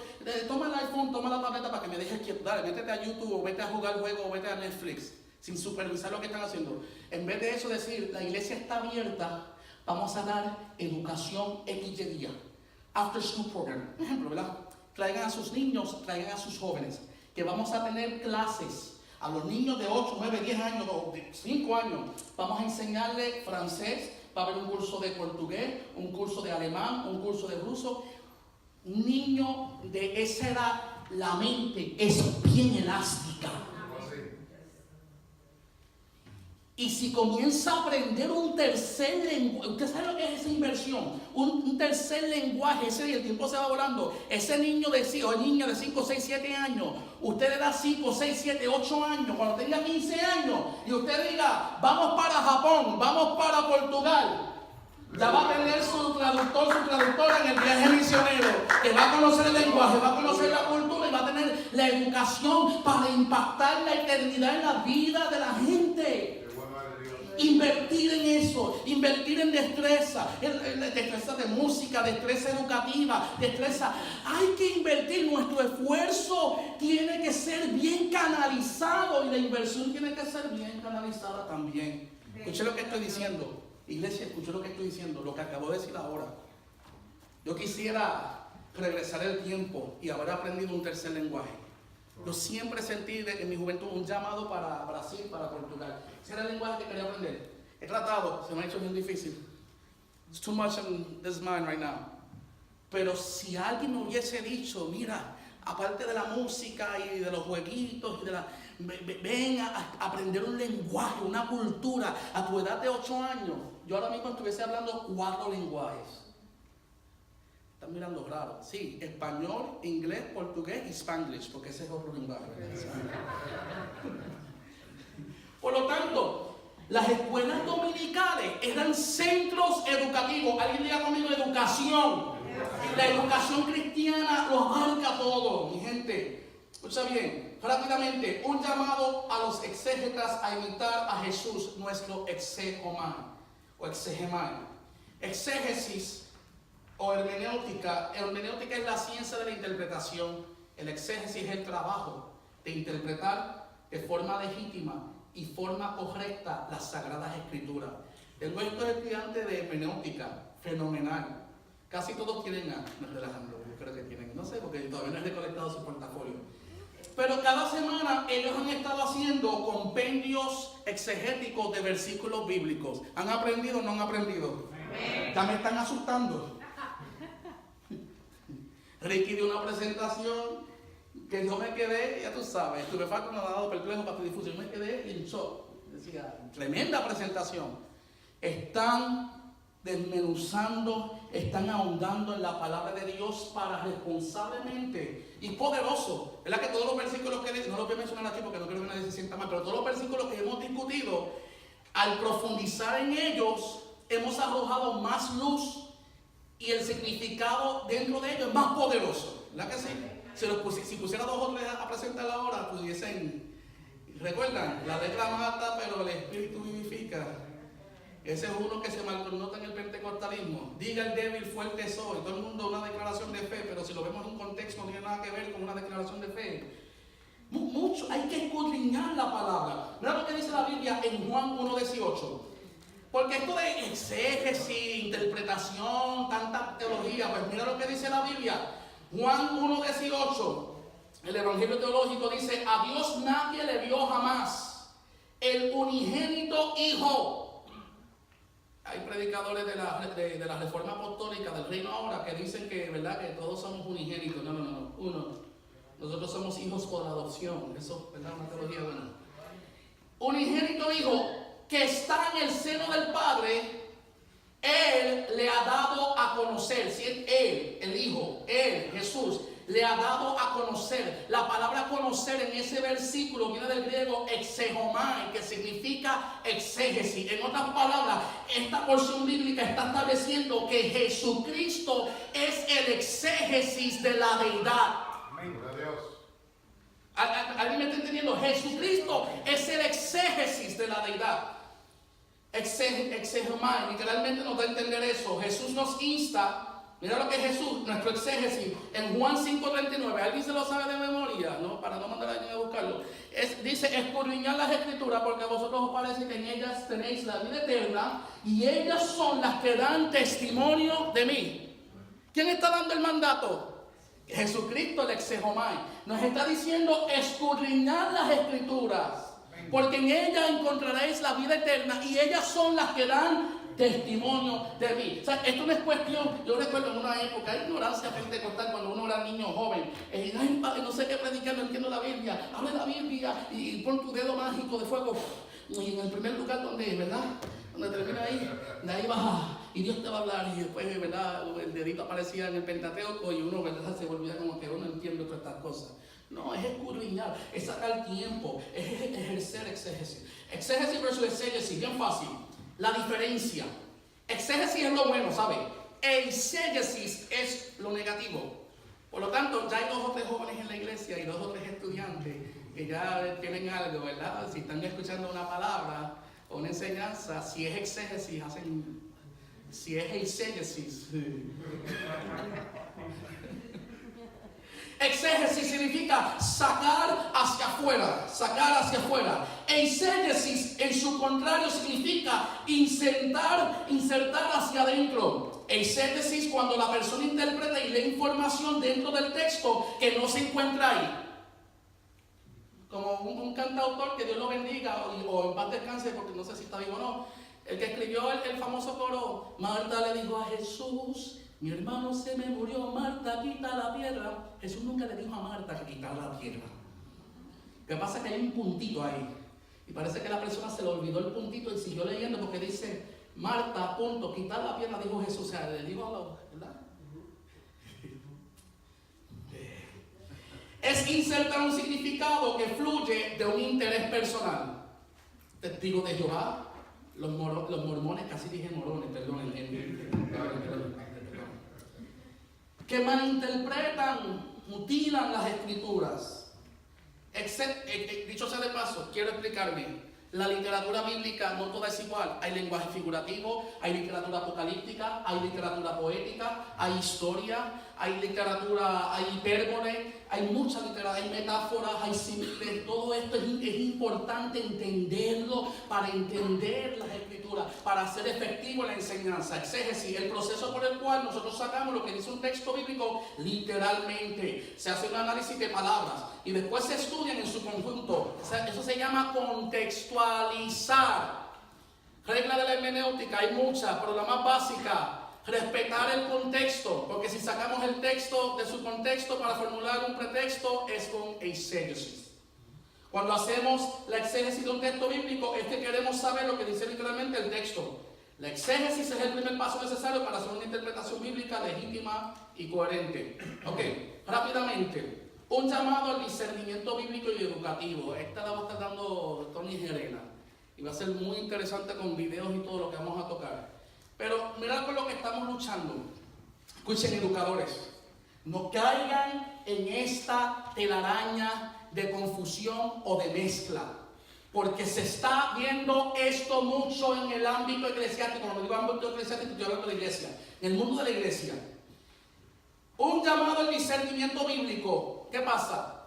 toma el iPhone, toma la tableta para que me dejes quieto. Dale, métete a YouTube, o vete a jugar juegos, o vete a Netflix, sin supervisar lo que están haciendo. En vez de eso decir, la iglesia está abierta, vamos a dar educación X día. After School Program. Por ejemplo, ¿verdad? Traigan a sus niños, traigan a sus jóvenes, que vamos a tener clases a los niños de 8, 9, 10 años, o de 5 años. Vamos a enseñarle francés, va a haber un curso de portugués, un curso de alemán, un curso de ruso. Un niño de esa edad, la mente es bien elástica. Y si comienza a aprender un tercer lenguaje, usted sabe lo que es esa inversión, un tercer lenguaje, ese día el tiempo se va volando, ese niño o niña de 5, 6, 7 años, usted le da 5, 6, 7, 8 años, cuando tenga 15 años, y usted diga, vamos para Japón, vamos para Portugal, ya va a tener su traductora en el viaje misionero, que va a conocer el lenguaje, va a conocer la cultura y va a tener la educación para impactar la eternidad en la vida de la gente. Invertir en eso, invertir en destreza, destreza de música, destreza educativa, destreza. Hay que invertir, nuestro esfuerzo tiene que ser bien canalizado y la inversión tiene que ser bien canalizada también. Escuché lo que estoy diciendo, iglesia, escuché lo que estoy diciendo, lo que acabo de decir ahora. Yo quisiera regresar el tiempo y haber aprendido un tercer lenguaje. Yo siempre sentí en mi juventud un llamado para Brasil, para Portugal. Ese era el lenguaje que quería aprender. He tratado, se me ha hecho bien difícil. It's too much in this mind right now. Pero si alguien me hubiese dicho, mira, aparte de la música y de los jueguitos, y ven a aprender un lenguaje, una cultura, a tu edad de 8 años, yo ahora mismo estuviese hablando 4 lenguajes. Están mirando raro. Sí, español, inglés, portugués y spanglish, porque ese es otro lenguaje. Por lo tanto, las escuelas dominicales eran centros educativos. Alguien diga conmigo educación. La educación cristiana lo abarca todo, mi gente. Escucha bien, rápidamente, un llamado a los exégetas a imitar a Jesús, nuestro exegomán o exegemán. Exégesis o hermenéutica es la ciencia de la interpretación. El exégesis es el trabajo de interpretar de forma legítima y forma correcta las Sagradas Escrituras. Tengo estos estudiantes de hermenéutica, fenomenal. Casi todos tienen me relajando, yo creo que tienen, no sé, porque todavía no he recolectado su portafolio. Pero cada semana ellos han estado haciendo compendios exegéticos de versículos bíblicos. ¿Han aprendido o no han aprendido? Ya me están asustando. Ricky dio una presentación que yo me quedé, ya tú sabes, estuve falto, no ha dado perplejo para tu difusión, me quedé en shock. Decía, tremenda presentación. Están desmenuzando, están ahondando en la palabra de Dios para responsablemente y poderoso. ¿Verdad que todos los versículos que no los voy a mencionar aquí porque no quiero que nadie se sienta mal, pero todos los versículos que hemos discutido, al profundizar en ellos, hemos arrojado más luz y el significado dentro de ellos es más poderoso. ¿Verdad que sí? Si pusiera 2 o 3 a presentar ahora, pudiesen, recuerdan, la letra mata, pero el espíritu vivifica. Ese es uno que se malconnota en el pentecostalismo. Diga el débil, fuerte soy. Todo el mundo una declaración de fe, pero si lo vemos en un contexto no tiene nada que ver con una declaración de fe. Mucho, hay que escudriñar la palabra. Mira lo que dice la Biblia en Juan 1:18. Porque esto de exégesis, interpretación, tanta teología, pues mira lo que dice la Biblia. Juan 1:18, el Evangelio Teológico dice: a Dios nadie le vio jamás, el unigénito Hijo. Hay predicadores de la Reforma Apostólica del Reino ahora que dicen que, ¿verdad?, que todos somos unigénitos. No, uno. Nosotros somos hijos por adopción. Eso, ¿verdad?, una teología buena. Unigénito Hijo que está en el seno del Padre, Él le ha dado a conocer. Si Él, el Hijo, Él, Jesús, le ha dado a conocer. La palabra conocer en ese versículo viene del griego exegomai, que significa exégesis. En otras palabras, esta porción bíblica está estableciendo que Jesucristo es el exégesis de la deidad. Amén. Gloria a Dios. ¿Alguien me está entendiendo? Jesucristo es el exégesis de la deidad. Exegomai, literalmente nos da a entender eso. Jesús nos insta. Mira lo que es Jesús, nuestro exégesis, en Juan 5:39. ¿Alguien se lo sabe de memoria? ¿No? Para no mandar a alguien a buscarlo. Dice: escudriñad las Escrituras, porque a vosotros os parece que en ellas tenéis la vida eterna, y ellas son las que dan testimonio de mí. ¿Quién está dando el mandato? Jesucristo, el exegomai. Nos está diciendo: escudriñad las Escrituras, porque en ellas encontraréis la vida eterna, y ellas son las que dan testimonio de mí. O sea, esto no es cuestión. Yo recuerdo en una época, hay ignorancia pentecostal cuando uno era niño joven. Ay, padre, no sé qué predicar, no entiendo la Biblia. Abre la Biblia y pon tu dedo mágico de fuego. Y en el primer lugar donde, ¿verdad?, donde termina ahí, de ahí baja y Dios te va a hablar. Y después, ¿verdad?, el dedito aparecía en el Pentateuco y uno, ¿verdad?, se volvía como que uno entiende todas estas cosas. No, es escudriñar, es sacar tiempo, es ejercer exégesis. Exégesis versus exégesis, bien fácil. La diferencia. Exégesis es lo bueno, ¿sabe? Exégesis es lo negativo. Por lo tanto, ya hay 2 o 3 jóvenes en la iglesia y 2 o 3 estudiantes que ya tienen algo, ¿verdad? Si están escuchando una palabra o una enseñanza, si es exégesis, hacen... Si es exégesis. Exégesis significa sacar hacia afuera, sacar hacia afuera. Exégesis, en su contrario, significa insertar hacia adentro. Exégesis, cuando la persona interpreta y lee información dentro del texto que no se encuentra ahí. Como un cantautor, que Dios lo bendiga, o en paz descanse, porque no sé si está vivo o no, el que escribió el famoso coro: Marta le dijo a Jesús: mi hermano se me murió, Marta, quita la piedra. Jesús nunca le dijo a Marta que quitara la piedra. Lo que pasa es que hay un puntito ahí. Y parece que la persona se le olvidó el puntito y siguió leyendo, porque dice: Marta, punto, quitar la piedra, dijo Jesús. O sea, le dijo a la, ¿verdad? Es insertar un significado que fluye de un interés personal. Testigo de Jehová, los mormones, casi dije morones, perdón, que malinterpretan, mutilan las Escrituras. Dicho sea de paso, quiero explicarme. La literatura bíblica no toda es igual. Hay lenguaje figurativo, hay literatura apocalíptica, hay literatura poética, hay historia, hay literatura, hay hipérbole, hay mucha literatura, hay metáforas, hay símiles. Todo esto es importante entenderlo para entender las Escrituras, para ser efectivo en la enseñanza. Exégesis, el proceso por el cual nosotros sacamos lo que dice un texto bíblico literalmente. Se hace un análisis de palabras y después se estudian en su conjunto. O sea, eso se llama contextualizar. Regla de la hermenéutica, hay muchas, pero la más básica: respetar el contexto, porque si sacamos el texto de su contexto para formular un pretexto, es con exégesis. Cuando hacemos la exégesis de un texto bíblico, es que queremos saber lo que dice literalmente el texto. La exégesis es el primer paso necesario para hacer una interpretación bíblica legítima y coherente. Ok, rápidamente. Un llamado al discernimiento bíblico y educativo. Esta la va a estar dando Tony Gerena. Y va a ser muy interesante con videos y todo lo que vamos a tocar. Pero mirad con lo que estamos luchando. Escuchen, educadores, no caigan en esta telaraña de confusión o de mezcla, porque se está viendo esto mucho en el ámbito eclesiástico. Cuando digo ámbito eclesiástico, estoy hablando de la iglesia, en el mundo de la iglesia. Un llamado al discernimiento bíblico. ¿Qué pasa?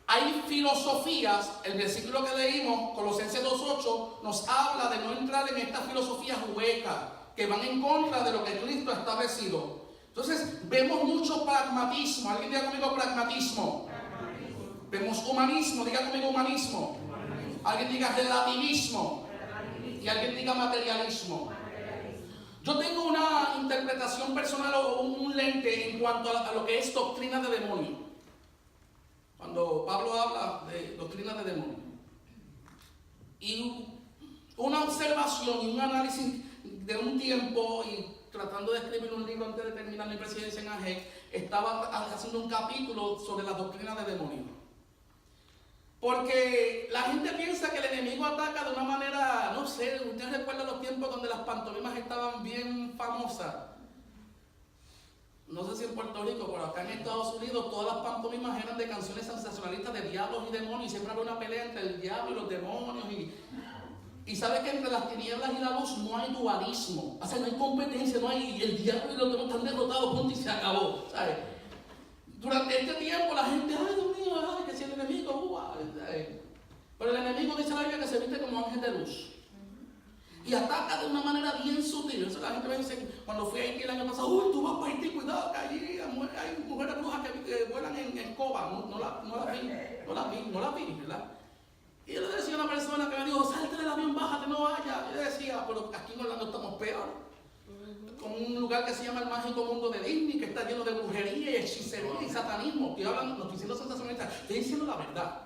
Hay filosofías. El versículo que leímos, Colosenses 2:8, nos habla de no entrar en estas filosofías huecas que van en contra de lo que Cristo ha establecido. Entonces, vemos mucho pragmatismo. ¿Alguien diga conmigo pragmatismo? Vemos humanismo. Diga conmigo humanismo. Alguien diga relativismo. Y alguien diga materialismo. Yo tengo una interpretación personal o un lente en cuanto a lo que es doctrina de demonio. Cuando Pablo habla de doctrina de demonio. Y una observación y un análisis de un tiempo, y tratando de escribir un libro antes de terminar mi presidencia en AGEC, estaba haciendo un capítulo sobre la doctrina de demonio. Porque la gente piensa que el enemigo ataca de una manera, no sé, ustedes recuerdan los tiempos donde las pantomimas estaban bien famosas. No sé si en Puerto Rico, pero acá en Estados Unidos todas las pantomimas eran de canciones sensacionalistas de diablos y demonios, y siempre había una pelea entre el diablo y los demonios. Y sabe que entre las tinieblas y la luz no hay dualismo, o sea, no hay competencia, no hay, el diablo y los demonios están derrotados, punto, y se acabó, ¿sabes? Durante este tiempo la gente, ay Dios mío, ay, que si el enemigo, pero el enemigo dice la Biblia que se viste como ángel de luz y ataca de una manera bien sutil. Eso la gente me dice, cuando fui a Haití el año pasado, uy, tú vas para Haití, cuidado, que allí hay mujeres brujas que vuelan en escoba. No la vi, ¿verdad? Y yo le decía a una persona que me dijo, salte del avión, bájate, no vayas. Yo le decía, pero aquí en Orlando estamos peor. Con un lugar que se llama el mágico mundo de Disney, que está lleno de brujería y hechicería y satanismo. Estoy hablando, no estoy diciendo sensacionalista, estoy diciendo la verdad.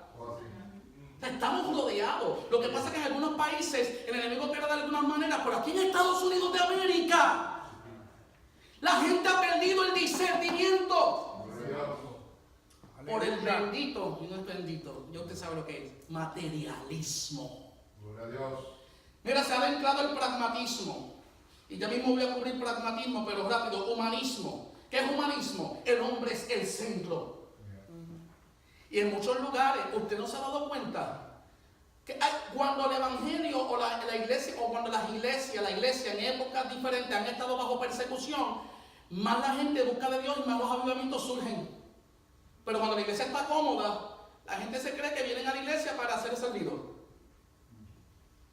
Estamos rodeados. Lo que pasa es que en algunos países el enemigo opera de algunas maneras, pero aquí en Estados Unidos de América la gente ha perdido el discernimiento por el bendito, y no es bendito, ya usted sabe lo que es, materialismo. Gloria a Dios. Mira, se ha adentrado el pragmatismo. Y ya mismo voy a cubrir pragmatismo, pero rápido, humanismo. ¿Qué es humanismo? El hombre es el centro. Y en muchos lugares, usted no se ha dado cuenta que cuando el evangelio o la iglesia, o cuando la iglesia en épocas diferentes han estado bajo persecución, más la gente busca de Dios y más los avivamientos surgen. Pero cuando la iglesia está cómoda, la gente se cree que vienen a la iglesia para ser servidos.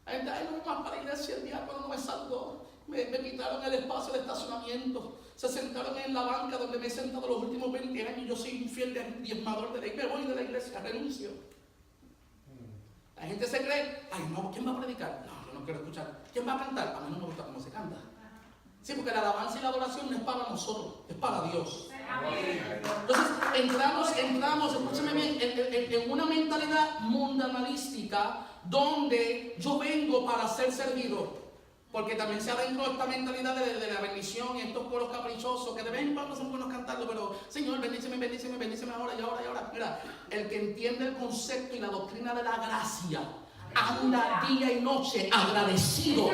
La gente, ay, no más para la iglesia, el diácono no me saludó. Me quitaron el espacio de estacionamiento. Se sentaron en la banca donde me he sentado los últimos 20 años. Yo soy un fiel diezmador de la iglesia. Me voy de la iglesia, renuncio. La gente se cree, ay no, ¿quién va a predicar? No, yo no quiero escuchar. ¿Quién va a cantar? A mí no me gusta cómo se canta. Sí, porque la alabanza y la adoración no es para nosotros, es para Dios. Entonces entramos, escúchame bien, en una mentalidad mundanalística donde yo vengo para ser servido. Porque también se adentro esta mentalidad de la bendición y estos coros caprichosos que de vez en cuando son buenos cantando, pero Señor, bendíceme, bendíceme, bendíceme ahora y ahora y ahora. Mira, el que entiende el concepto y la doctrina de la gracia anda día y noche agradecido,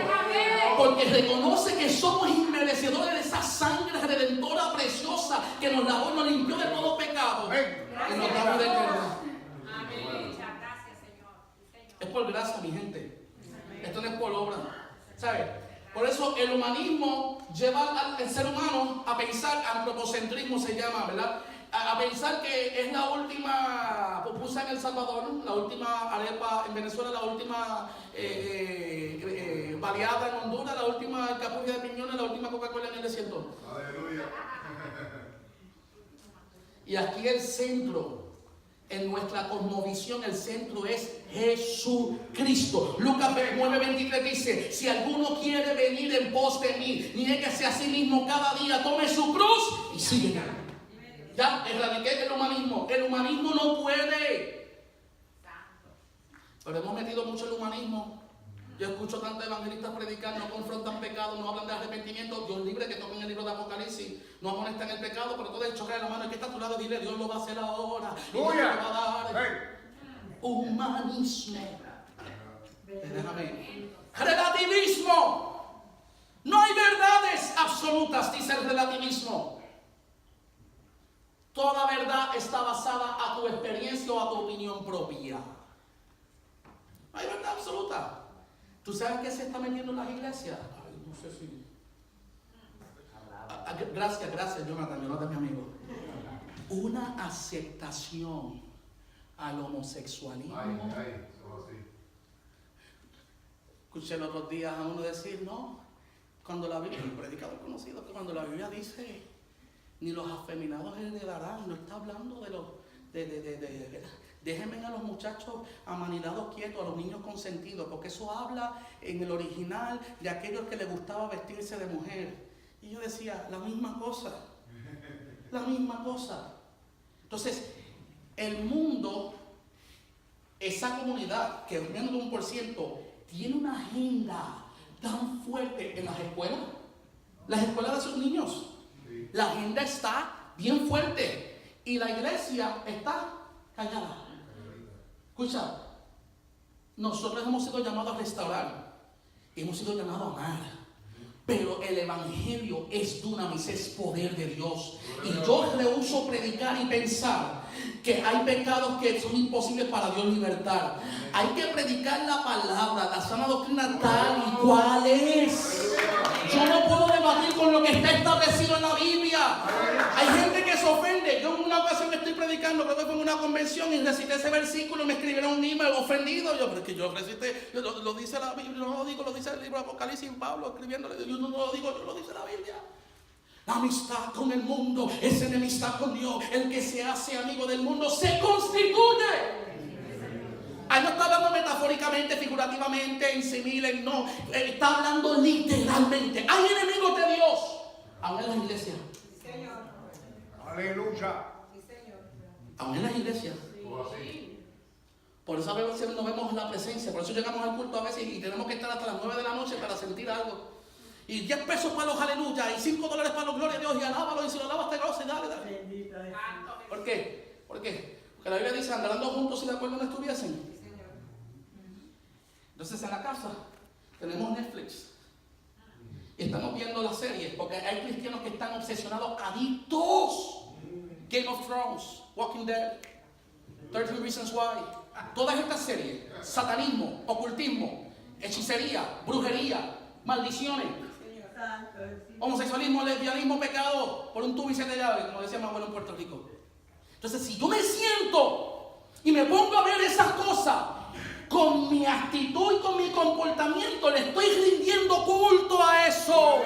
porque reconoce que somos inmerecedores de esa sangre redentora preciosa que nos lavó y nos limpió de todo pecado y nos da vida eterna. Es por gracia, mi gente. Esto no es por obra. ¿Sabe? Por eso el humanismo lleva al ser humano a pensar, antropocentrismo se llama, ¿verdad? A pensar que es la última pupusa en El Salvador, la última arepa en Venezuela, la última baleada en Honduras, la última capullo de piñones, la última Coca-Cola en el desierto. Aleluya. Y aquí el centro, en nuestra cosmovisión, el centro es Jesucristo. Lucas 9:23 dice, si alguno quiere venir en pos de mí, niéguese a sí mismo cada día, tome su cruz y sígueme. Ya, erradiqué el humanismo. El humanismo no puede. Pero hemos metido mucho el humanismo. Yo escucho tantos evangelistas predicar, no confrontan pecado, no hablan de arrepentimiento. Dios libre que toquen el libro de Apocalipsis, no amonestan el pecado, pero todo el choque de la mano, el que está a tu lado, dile, Dios lo va a hacer ahora. Y Dios lo va a dar. Humanismo. Déjame. Relativismo. No hay verdades absolutas, dice el relativismo. Toda verdad está basada a tu experiencia o a tu opinión propia. No hay verdad absoluta. ¿Tú sabes qué se está metiendo en las iglesias? Ay, no sé si... Gracias, Jonathan, mi amigo. Una aceptación al homosexualismo. Escuché los otros días a uno decir, no, cuando la Biblia, un predicador conocido, que cuando la Biblia dice ni los afeminados heredarán. No está hablando de los... Déjenme a los muchachos amaninados quietos, a los niños consentidos, porque eso habla en el original de aquellos que les gustaba vestirse de mujer. Y yo decía, la misma cosa. La misma cosa. Entonces, el mundo, esa comunidad, que es menos de 1%, tiene una agenda tan fuerte en las escuelas de sus niños. La agenda está bien fuerte y la iglesia está callada. Escucha, nosotros hemos sido llamados a restaurar, hemos sido llamados a amar. Pero el evangelio es dunamis, es poder de Dios. Y yo rehúso predicar y pensar que hay pecados que son imposibles para Dios libertar. Hay que predicar la palabra, la sana doctrina tal y cual es. Yo no puedo debatir con lo que está establecido en la Biblia. Hay gente que se ofende. Yo en una ocasión estoy predicando, creo que fue en una convención, y recité ese versículo y me escribieron un email ofendido. Yo, pero es que yo recité, lo dice la Biblia, no lo digo, lo dice el libro de Apocalipsis, Pablo escribiéndole, yo no lo digo, lo dice la Biblia. La amistad con el mundo es enemistad con Dios. El que se hace amigo del mundo se constituye. Ahí no está hablando metafóricamente, figurativamente, en similes, no. Está hablando literalmente. Hay enemigos de Dios. Aún en las iglesias. Sí, Señor. Aleluya. Sí, Señor. Aún en las iglesias. Por eso a veces no vemos la presencia. Por eso llegamos al culto a veces y tenemos que estar hasta las 9 de la noche para sentir algo. Y 10 pesos para los aleluya y $5 para los gloria a Dios y alábalo, y si lo alabas te goza y dale. ¿Por qué? Porque la Biblia dice, andarán juntos si de acuerdo no estuviesen. Entonces en la casa tenemos Netflix y estamos viendo las series porque hay cristianos que están obsesionados, adictos. Game of Thrones, Walking Dead, 13 Reasons Why, todas estas series, satanismo, ocultismo, hechicería, brujería, maldiciones, homosexualismo, lesbianismo, pecado, por un tubo y 7 llaves, como decía mi abuelo en Puerto Rico. Entonces si yo me siento y me pongo a ver esas cosas, con mi actitud y con mi comportamiento le estoy rindiendo culto a eso.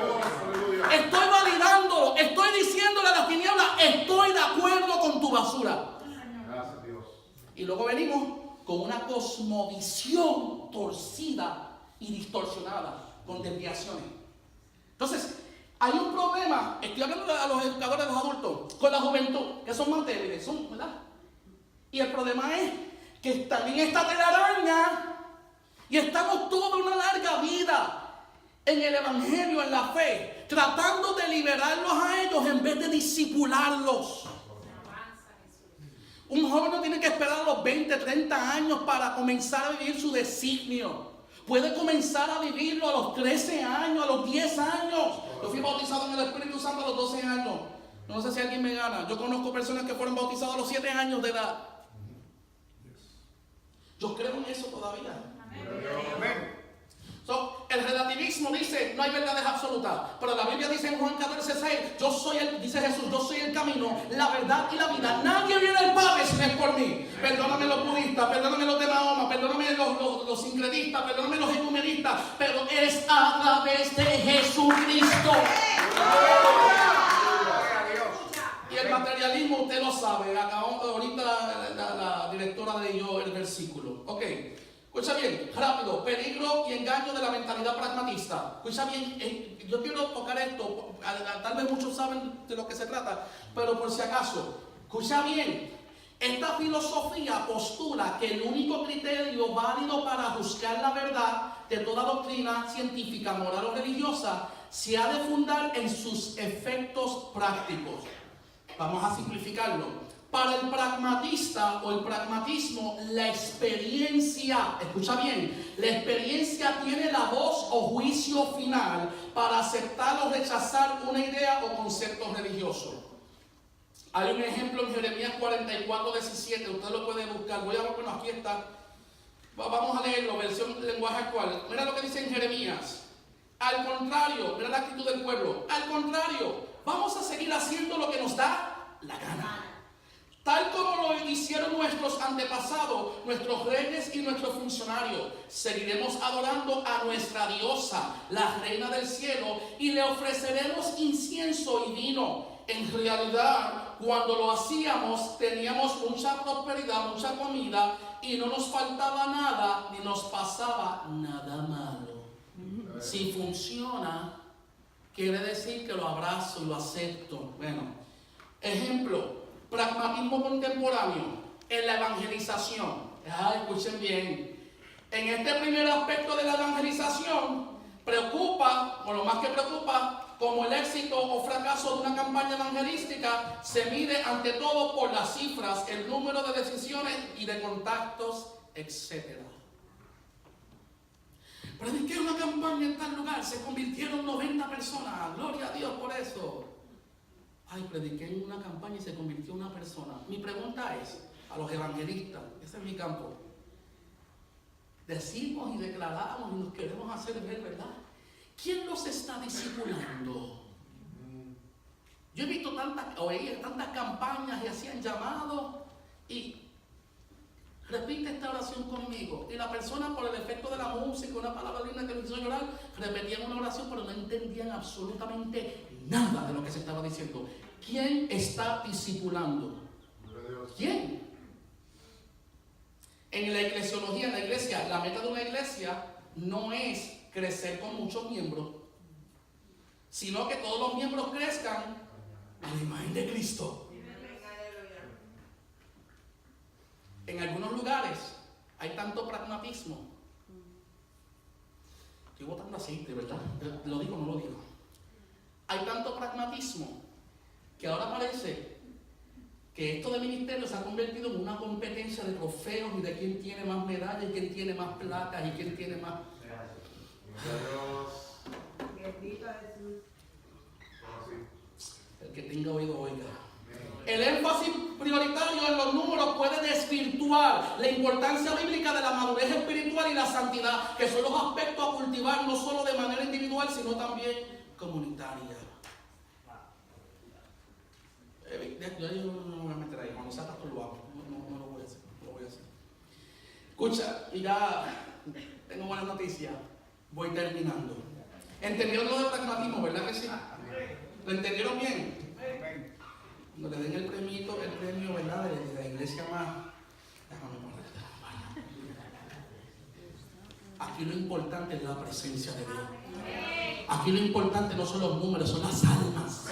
Estoy validándolo, estoy diciéndole a las tinieblas, estoy de acuerdo con tu basura. Gracias, Dios. Y luego venimos con una cosmovisión torcida y distorsionada, con desviaciones. Entonces, hay un problema, estoy hablando a los educadores de los adultos, con la juventud, que son más débiles, ¿verdad? Y el problema es que también está telaraña y estamos toda una larga vida en el evangelio, en la fe, tratando de liberarlos a ellos en vez de discipularlos. Un joven no tiene que esperar a los 20, 30 años para comenzar a vivir su designio. Puede comenzar a vivirlo a los 13 años, a los 10 años. Yo fui bautizado en el Espíritu Santo a los 12 años. No sé si alguien me gana. Yo conozco personas que fueron bautizadas a los 7 años de edad. Yo creo en eso todavía. Amén. El relativismo dice, no hay verdades absolutas. Pero la Biblia dice en Juan 14:6, dice Jesús, yo soy el camino, la verdad y la vida. Nadie viene al Padre si no es por mí. Perdóname los budistas, perdóname los de Mahoma, perdóname los sincretistas, perdóname los ecumenistas, pero es a través de Jesucristo. Y el materialismo, usted lo sabe. Acabamos ahorita la directora leyó el versículo. Ok. Escucha bien, rápido, peligro y engaño de la mentalidad pragmatista. Escucha bien, yo quiero tocar esto, tal vez muchos saben de lo que se trata, pero por si acaso, escucha bien, esta filosofía postula que el único criterio válido para juzgar la verdad de toda doctrina científica, moral o religiosa se ha de fundar en sus efectos prácticos. Vamos a simplificarlo. Para el pragmatista o el pragmatismo, la experiencia, escucha bien, la experiencia tiene la voz o juicio final para aceptar o rechazar una idea o concepto religioso. Hay un ejemplo en Jeremías 44:17, usted lo puede buscar. Bueno, aquí está. Vamos a leerlo, versión lenguaje actual. Mira lo que dice en Jeremías. Al contrario, mira la actitud del pueblo. Al contrario, vamos a seguir haciendo lo que nos da la gana. Tal como lo hicieron nuestros antepasados, nuestros reyes y nuestros funcionarios, seguiremos adorando a nuestra diosa, la reina del cielo, y le ofreceremos incienso y vino. en realidad, cuando lo hacíamos, teníamos mucha prosperidad, mucha comida y no nos faltaba nada ni nos pasaba nada malo. Si funciona, quiere decir que lo abrazo y lo acepto. Bueno, ejemplo, pragmatismo contemporáneo en la evangelización. Escuchen bien. En este primer aspecto de la evangelización, preocupa, o lo más que preocupa, como el éxito o fracaso de una campaña evangelística se mide ante todo por las cifras, el número de decisiones y de contactos, etc. Prediqué una campaña en tal lugar, se convirtieron 90 personas, gloria a Dios por eso. Prediqué en una campaña y se convirtió una persona. Mi pregunta es, a los evangelistas, ese es mi campo, decimos y declaramos y nos queremos hacer ver, ¿verdad? ¿Quién los está discipulando? Yo he visto tantas campañas y hacían llamados y repite esta oración conmigo. Y la persona, por el efecto de la música, una palabra linda que lo hizo llorar, repetían una oración, pero no entendían absolutamente nada de lo que se estaba diciendo. ¿Quién está discipulando? ¿Quién? En la eclesiología, en la iglesia, la meta de una iglesia no es crecer con muchos miembros, sino que todos los miembros crezcan a la imagen de Cristo. En algunos lugares hay tanto pragmatismo. Estoy botando aceite, ¿verdad? ¿Lo digo o no lo digo? Hay tanto pragmatismo que ahora parece que esto de ministerio se ha convertido en una competencia de trofeos y de quién tiene más medallas y quién tiene más placas y quién tiene más. Bendito Jesús. El que tenga oído, oiga. El énfasis prioritario en los números puede desvirtuar la importancia bíblica de la madurez espiritual y la santidad, que son los aspectos a cultivar no solo de manera individual, sino también comunitaria. Yo no me voy a meter ahí, cuando salga lo hago, no lo voy a hacer, Escucha, y ya tengo buenas noticias, voy terminando. ¿Entendieron lo del pragmatismo, verdad que sí? ¿Lo entendieron bien? Cuando le den el premio, ¿verdad? De la iglesia más. Déjame poner. Aquí lo importante es la presencia de Dios. Aquí lo importante no son los números, son las almas.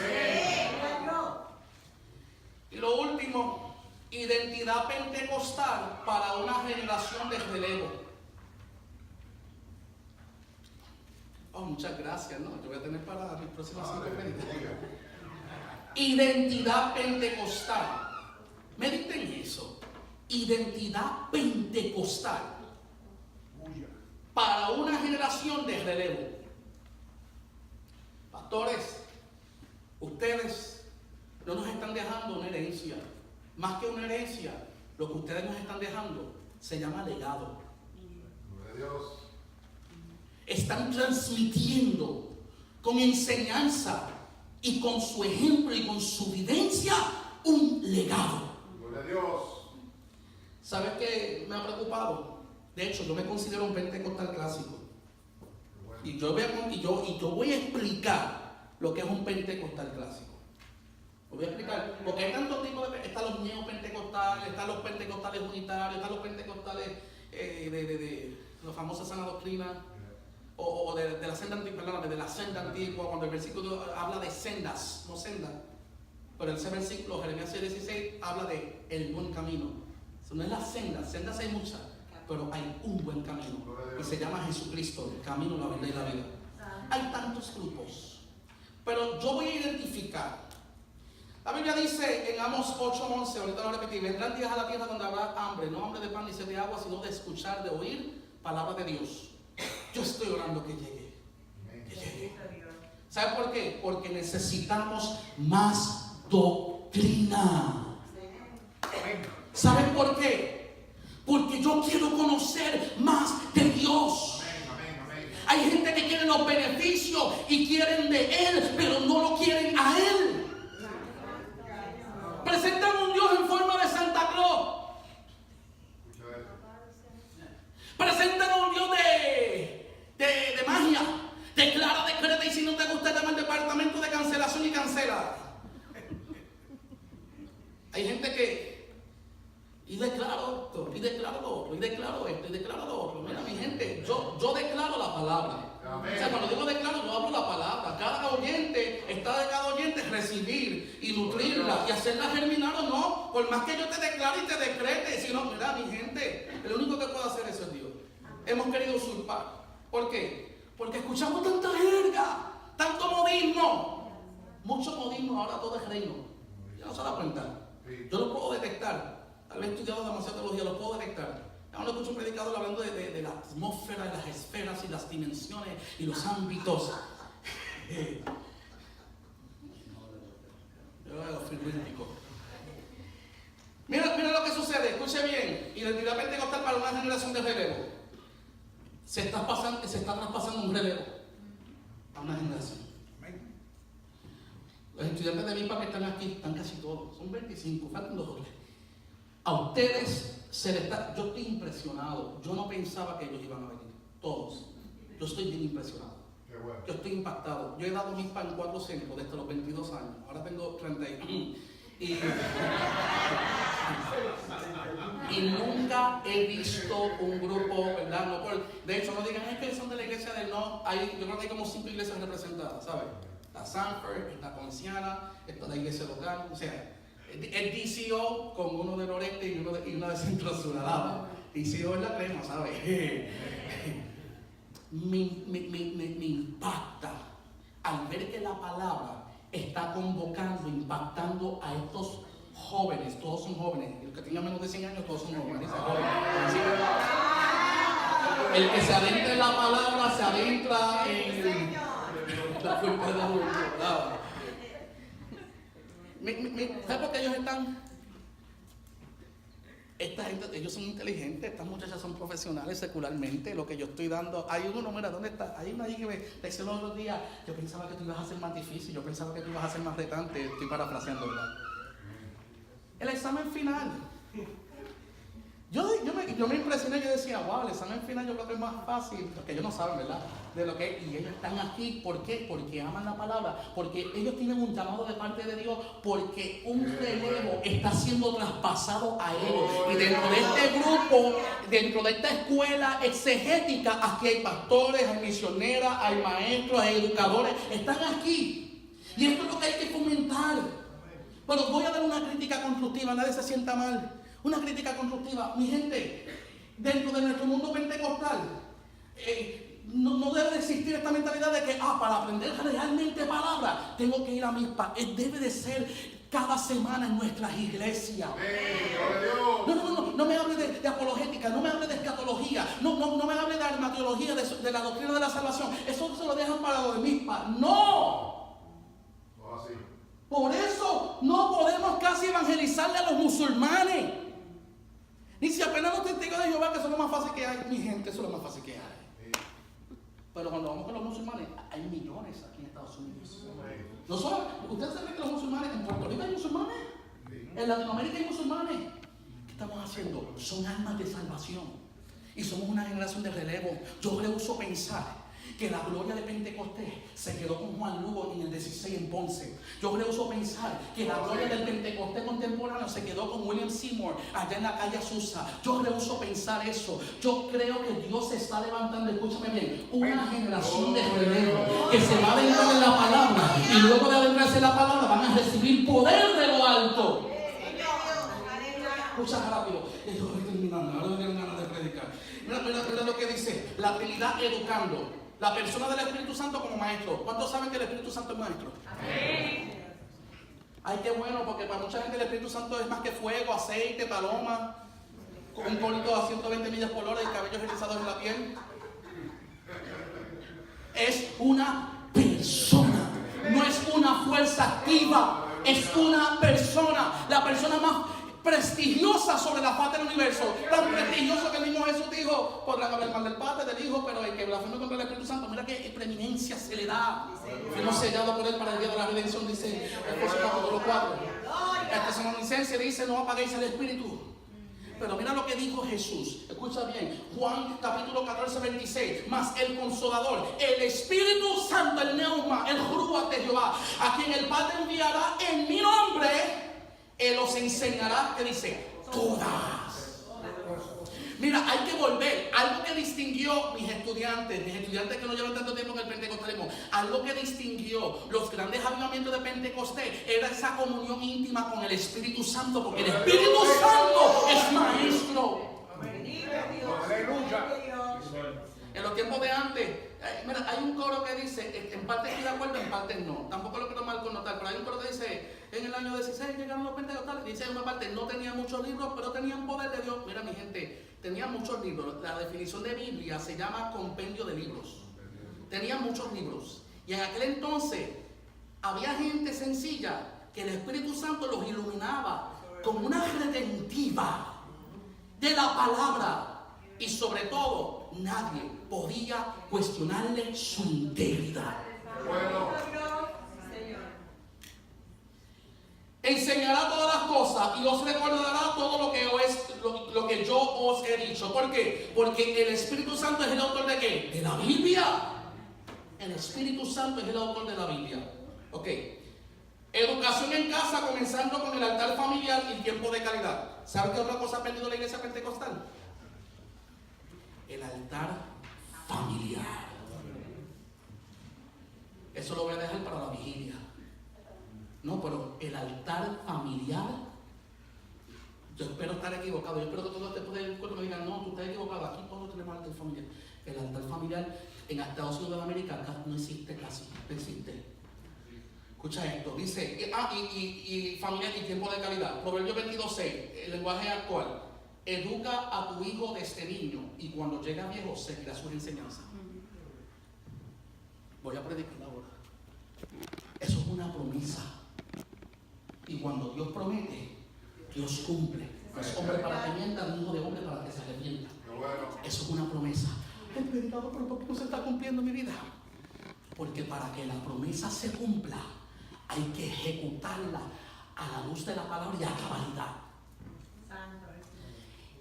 Y lo último, identidad pentecostal para una generación de relevo. Muchas gracias, ¿no? Yo voy a tener para mis próximas 5 prédicas. Identidad pentecostal. Mediten eso. Identidad pentecostal para una generación de relevo. Pastores, ustedes no nos están dejando una herencia. Más que una herencia, lo que ustedes nos están dejando se llama legado. Están transmitiendo con enseñanza y con su ejemplo y con su vivencia un legado. Gloria a Dios. ¿Sabes qué me ha preocupado? De hecho, yo me considero un pentecostal clásico. Y yo voy a explicar lo que es un pentecostal clásico. Lo voy a explicar. Porque hay tantos tipos de... Están los neopentecostales, están los pentecostales unitarios, están los pentecostales de la famosa sana doctrina. O de la senda antigua, perdóname, de la senda antigua, cuando el versículo habla de sendas, no senda. Pero ese versículo, Jeremías 6:16, habla de el buen camino. Eso no es la senda, sendas hay muchas, pero hay un buen camino. Y se llama Jesucristo, el camino, la verdad y la vida. Hay tantos grupos. Pero yo voy a identificar. La Biblia dice en Amos 8:11, ahorita lo repetí, vendrán días a la tierra donde habrá hambre, no hambre de pan ni sed de agua, sino de escuchar, de oír palabra de Dios. Yo estoy orando que llegue. Que llegue. ¿Sabe por qué? Porque necesitamos más doctrina. ¿Saben por qué? Porque yo quiero conocer más de Dios. Hay gente que quiere los beneficios y quieren de Él, pero no lo quieren a Él. Presentan un Dios en forma de Santa Claus. Presentan un Dios de magia. Declara, decreta, y si no te gusta, llama al departamento de cancelación y cancela. Hay gente que y declaro esto, y declaro lo otro, y declaro esto, y declaro lo otro. Mira, mi gente, yo declaro la palabra. Amén. O sea, cuando digo declaro, yo hablo la palabra. Cada oyente, está de cada oyente recibir y nutrirla y hacerla germinar o no. Por más que yo te declare y te decrete, si no, mira, mi gente, el único que puede hacer eso es Dios. Hemos querido usurpar. ¿Por qué? Porque escuchamos tanta jerga, tanto modismo. Mucho modismo, ahora todo es reino. Ya no se da cuenta. Yo lo puedo detectar. Tal vez he estudiado demasiada teología, lo puedo detectar. Ahora escucho un predicador hablando de la atmósfera, de las esferas y las dimensiones y los ámbitos. Mira lo que sucede, escuche bien. Identidad pentecostal para una generación de relevo. Se está traspasando un relevo a una generación. Los estudiantes de MIPA que están aquí, están casi todos, son 25, faltan 2 o 3. A ustedes se les está, yo estoy impresionado, yo no pensaba que ellos iban a venir, todos. Yo estoy bien impresionado. Qué bueno. Yo estoy impactado. Yo he dado MIPA en 4 centros desde los 22 años, ahora tengo 31. Y nunca he visto un grupo, ¿verdad? No de hecho, no digan, es que son de la iglesia del no. Yo creo que hay como 5 iglesias representadas, ¿sabes? La Sanford, la Conciana, esta la iglesia local, o sea, el DCO con uno del noreste y uno de centro sur. DCO es la crema, ¿sabes? Me impacta al ver que la palabra está convocando, impactando a estos jóvenes. Todos son jóvenes. El que tenga menos de 100 años, todos son jóvenes. El que se adentra en la palabra se adentra en la fuente de la palabra. ¿Sabes por qué ellos están? Esta gente, ellos son inteligentes, estas muchachas son profesionales secularmente. Lo que yo estoy dando, hay uno, mira, ¿dónde está? Hay una ahí que me decía los otros días, yo pensaba que tú ibas a ser más difícil, yo pensaba que tú ibas a ser más retante. Estoy parafraseando, ¿verdad? El examen final. Yo me impresioné, yo decía, wow, el examen final yo creo que es más fácil, porque ellos no saben, ¿verdad? De lo que es, y ellos están aquí, ¿por qué? Porque aman la palabra, porque ellos tienen un llamado de parte de Dios, porque un relevo está siendo traspasado a ellos. Y dentro de este grupo, dentro de esta escuela exegética, aquí hay pastores, hay misioneras, hay maestros, hay educadores, están aquí. Y esto es lo que hay que fomentar. Pero voy a dar una crítica constructiva, nadie se sienta mal. Una crítica constructiva. Mi gente, dentro de nuestro mundo pentecostal, no debe existir esta mentalidad de que, para aprender realmente palabra, tengo que ir a MIPA. Debe de ser cada semana en nuestras iglesias. No me hable de apologética, no me hable de escatología, no me hable de armateología, de la doctrina de la salvación. Eso se lo dejan para los de MIPA. ¡No! Por eso no podemos casi evangelizarle a los musulmanes. Ni si apenas los testigos de Jehová, que son lo más fácil que hay. Mi gente, eso es lo más fácil que hay. Pero cuando vamos con los musulmanes, hay millones aquí en Estados Unidos. No solo, ¿ustedes saben que los musulmanes, en Puerto Rico hay musulmanes? En Latinoamérica hay musulmanes. ¿Qué estamos haciendo? Son almas de salvación. Y somos una generación de relevo. Yo rehuso pensar que la gloria de Pentecostés se quedó con Juan Lugo en el 16 en Ponce. Yo rehuso pensar que la gloria del Pentecostés contemporáneo se quedó con William Seymour allá en la calle Azusa. Yo rehuso pensar eso. Yo creo que Dios se está levantando, escúchame bien, una generación de relevo que se va a adentrar en la palabra y luego de adentrarse en la palabra van a recibir poder de lo alto. Escucha rápido. Yo estoy terminando, ahora no tengo ganas de predicar. Mira lo que dice la Trinidad educando. La persona del Espíritu Santo como maestro. ¿Cuántos saben que el Espíritu Santo es maestro? Amén. Ay, qué bueno, porque para mucha gente el Espíritu Santo es más que fuego, aceite, paloma, con un colito a 120 millas por hora y cabellos erizados en la piel. Es una persona, no es una fuerza activa, es una persona, la persona más prestigiosa sobre la faz del universo, tan prestigioso que el mismo Jesús dijo, podrán hablar mal del Padre, del Hijo, pero el que blasfeme contra el Espíritu Santo, mira qué preeminencia se le da. Fuimos sellados por él para el día de la redención, dice Efesios capítulo 4. El Tesalonicense dice, no apaguéis el Espíritu. Pero mira lo que dijo Jesús, escucha bien, Juan capítulo 14, 26, más el Consolador, el Espíritu Santo, el Neuma, el Ruach de Jehová, a quien el Padre enviará en mi nombre, Él os os enseñará, que dice, todas. Mira, hay que volver. Algo que distinguió mis estudiantes que no llevan tanto tiempo en el pentecostalismo, algo que distinguió los grandes avivamientos de Pentecostés era esa comunión íntima con el Espíritu Santo, porque el Espíritu Santo es maestro. Aleluya. En los tiempos de antes, mira, hay un coro que dice, en parte estoy de acuerdo, en parte no. Tampoco lo quiero mal connotar, pero hay un coro que dice, en el año 16 llegaron los pentecostales. Dice en una parte, no tenían muchos libros, pero tenían poder de Dios. Mira, mi gente, tenían muchos libros. La definición de Biblia se llama compendio de libros. Tenían muchos libros. Y en aquel entonces, había gente sencilla que el Espíritu Santo los iluminaba con una retentiva de la palabra. Y sobre todo, nadie podía cuestionarle su integridad. Bueno. Enseñará todas las cosas y os recordará todo lo que yo os he dicho. ¿Por qué? Porque el Espíritu Santo es el autor de ¿qué? De la Biblia. El Espíritu Santo es el autor de la Biblia. Ok. Educación en casa, comenzando con el altar familiar y tiempo de calidad. ¿Sabe qué otra cosa ha aprendido la iglesia pentecostal? El altar familiar. Eso lo voy a dejar para la vigilia. No, pero el altar familiar, yo espero estar equivocado. Yo espero que todos después del encuentro me digan, no, tú estás equivocado. Aquí todos tenemos altar familiar. El altar familiar en Estados Unidos de América no existe casi, no existe. Escucha esto, dice, y familiar y tiempo de calidad. Proverbios 22:6, el lenguaje actual. Educa a tu hijo desde niño y cuando llegue a viejo seguirá sus enseñanzas. Voy a predicar ahora. Eso es una promesa. Y cuando Dios promete, Dios cumple. Es hombre para que mienta, hijo de hombre para que se arrepienta. Eso es una promesa. El predicador, pero ¿por qué no se está cumpliendo mi vida? Porque para que la promesa se cumpla, hay que ejecutarla a la luz de la palabra y a cabalidad.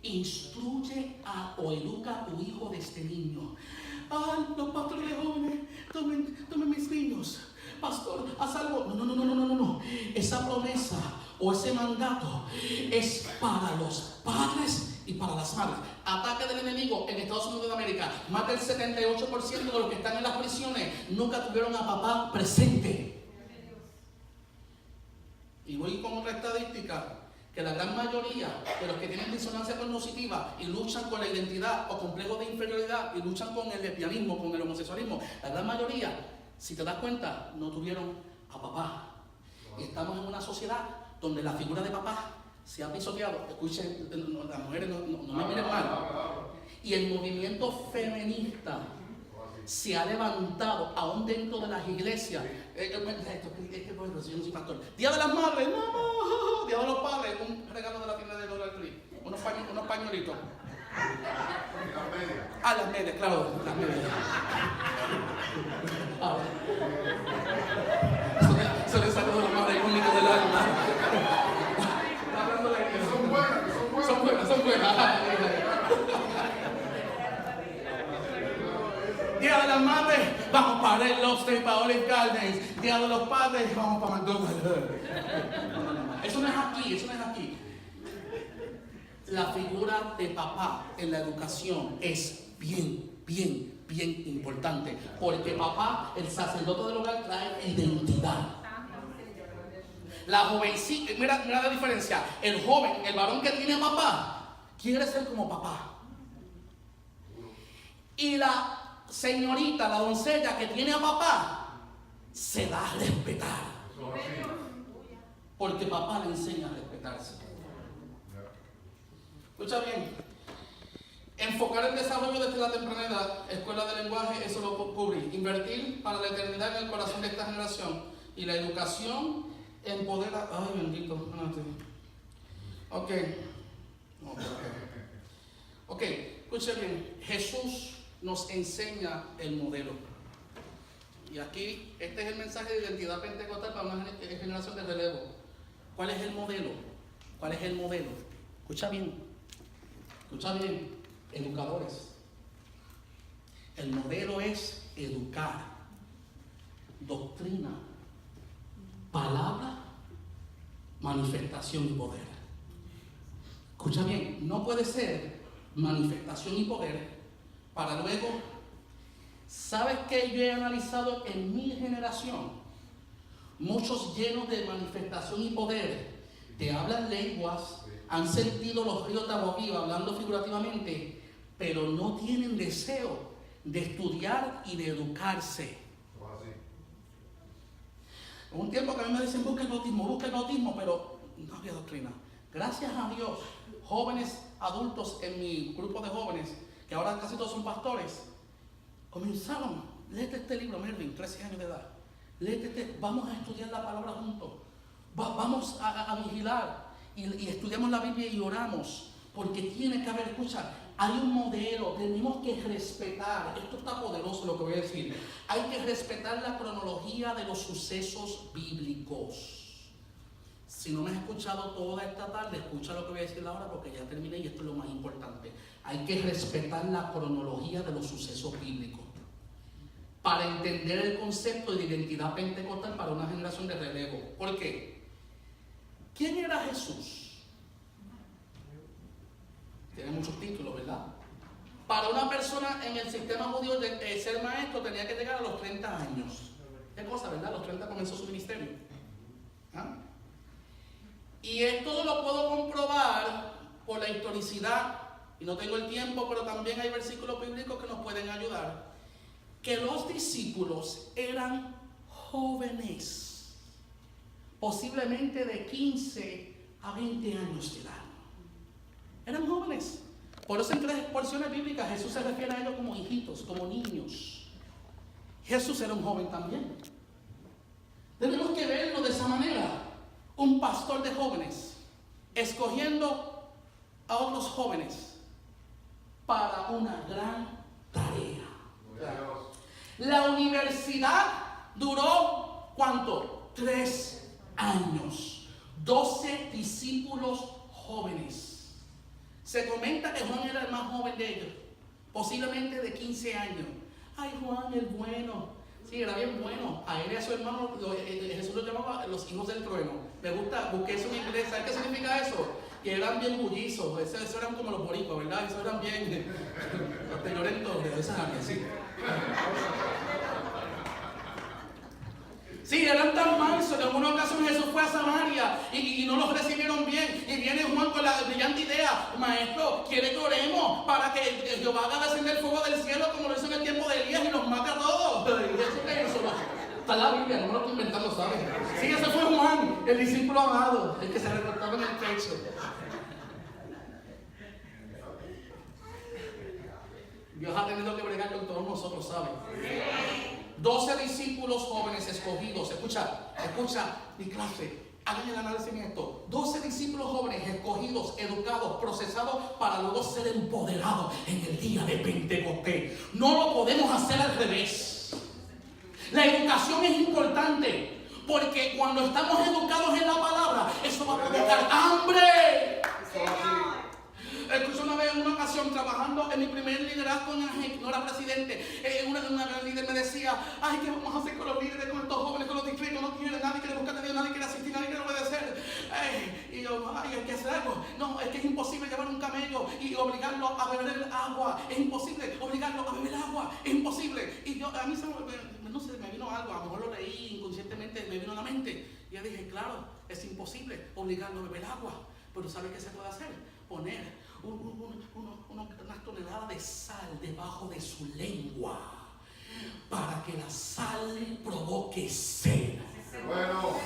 Instruye o educa a tu hijo desde niño. Los pastores de jóvenes, tomen mis niños. Pastor, haz algo. No. Esa promesa o ese mandato es para los padres y para las madres. Ataque del enemigo en Estados Unidos de América. Más del 78% de los que están en las prisiones nunca tuvieron a papá presente. Y voy con otra estadística. Que la gran mayoría de los que tienen disonancia cognitiva y luchan con la identidad o complejo de inferioridad y luchan con el lesbianismo, con el homosexualismo, la gran mayoría, si te das cuenta, no tuvieron a papá. Y estamos en una sociedad donde la figura de papá se ha pisoteado. Escuchen, las mujeres no me miren mal. Y el movimiento feminista se ha levantado aún dentro de las iglesias. Yo no soy pastor. Día de las madres, no. Día de los padres, un regalo de la tienda de Dollar Tree. Unos pañuelitos. Las medias, claro, las medias. Eso le sacó de la madre única del alma. Son buenas. Día de las madres, vamos para el Lobster, para Olive Gardens. Día de los padres, vamos para McDonald's. No. Eso no es aquí. La figura de papá en la educación es bien importante. Porque papá, el sacerdote del hogar, trae identidad. La jovencita, mira la diferencia. El joven, el varón que tiene a papá, quiere ser como papá. Y la señorita, la doncella que tiene a papá, se da a respetar. Porque papá le enseña a respetarse. Escucha bien. Enfocar el desarrollo desde la temprana edad, escuela de lenguaje, eso lo cubrí. Invertir para la eternidad en el corazón de esta generación. Y la educación empodera. Ay, bendito. Ok, escucha bien. Jesús nos enseña el modelo. Y aquí, este es el mensaje de identidad pentecostal para una generación de relevo. ¿Cuál es el modelo? Escucha bien, educadores. El modelo es educar, doctrina, palabra, manifestación y poder. Escucha bien, no puede ser manifestación y poder para luego. ¿Sabes qué yo he analizado en mi generación? Muchos llenos de manifestación y poder, te hablan lenguas, han sentido los ríos de agua viva, hablando figurativamente, pero no tienen deseo de estudiar y de educarse. En un tiempo que a mí me dicen busca el bautismo, pero no había doctrina. Gracias a Dios, jóvenes adultos en mi grupo de jóvenes, que ahora casi todos son pastores, comenzaron, léete este libro, Mervin, 13 años de edad, léete vamos a estudiar la palabra juntos, vamos a vigilar y estudiamos la Biblia y oramos, porque tiene que haber, escucha, hay un modelo, tenemos que respetar, esto está poderoso lo que voy a decir, hay que respetar la cronología de los sucesos bíblicos. Si no me has escuchado toda esta tarde, escucha lo que voy a decir ahora porque ya terminé y esto es lo más importante. Hay que respetar la cronología de los sucesos bíblicos para entender el concepto de identidad pentecostal para una generación de relevo. ¿Por qué? ¿Quién era Jesús? Tiene muchos títulos, ¿verdad? Para una persona en el sistema judío de ser maestro tenía que llegar a los 30 años. ¿Qué cosa, verdad? A los 30 comenzó su ministerio. ¿Ah? Y esto lo puedo comprobar por la historicidad, y no tengo el tiempo, pero también hay versículos bíblicos que nos pueden ayudar, que los discípulos eran jóvenes, posiblemente de 15 a 20 años de edad. Eran jóvenes. Por eso en 3 porciones bíblicas Jesús se refiere a ellos como hijitos, como niños. Jesús era un joven también. Tenemos que verlo de esa manera. Un pastor de jóvenes escogiendo a otros jóvenes para una gran tarea. La universidad duró, ¿cuánto? 3 años. 12 discípulos jóvenes. Se comenta que Juan era el más joven de ellos, posiblemente de 15 años. Ay, Juan el bueno. Sí, era bien bueno. A él y a su hermano Jesús los llamaba los hijos del trueno. Me gusta, busqué eso en inglés. ¿Sabes qué significa eso? Que eran bien bullizos. Esos eran como los boricuas, ¿verdad? Esos eran bien los telorentos de esas áreas, sí. Sí, eran tan mansos que en una ocasión Jesús fue a Samaria y no los recibieron bien. Y viene Juan con la brillante idea: maestro, quiere que oremos para que Jehová haga descender el fuego del cielo como lo hizo en el tiempo de Elías y los mate a todos. Está en la Biblia, no me lo estoy inventando, ¿sabes? Sí, ese fue Juan, el discípulo amado, el que se recortaba en el pecho. Dios ha tenido que bregar con todos nosotros, ¿sabes? 12 discípulos jóvenes escogidos. Escucha mi clase. Hagan el análisis en esto. 12 discípulos jóvenes escogidos, educados, procesados para luego ser empoderados en el día de Pentecostés. No lo podemos hacer al revés. La educación es importante porque cuando estamos educados en la palabra, eso va a provocar hambre. Escuché una vez en una ocasión trabajando en mi primer liderazgo en AGEC, no era presidente, una gran líder me decía: ay, ¿qué vamos a hacer con los líderes, con estos jóvenes, con los distritos? No quiere, nadie quiere buscar a Dios, nadie quiere asistir, nadie quiere obedecer. Y yo, ay, hay que hacer algo. No, es que es imposible llevar un camello y obligarlo a beber agua. Es imposible obligarlo a beber agua, es imposible. Y yo, a mí no sé, me vino algo, a lo mejor lo leí inconscientemente, me vino a la mente. Y yo dije, claro, es imposible obligarlo a beber agua. Pero ¿sabe qué se puede hacer? Poner unas toneladas de sal debajo de su lengua para que la sal provoque sed. Bueno.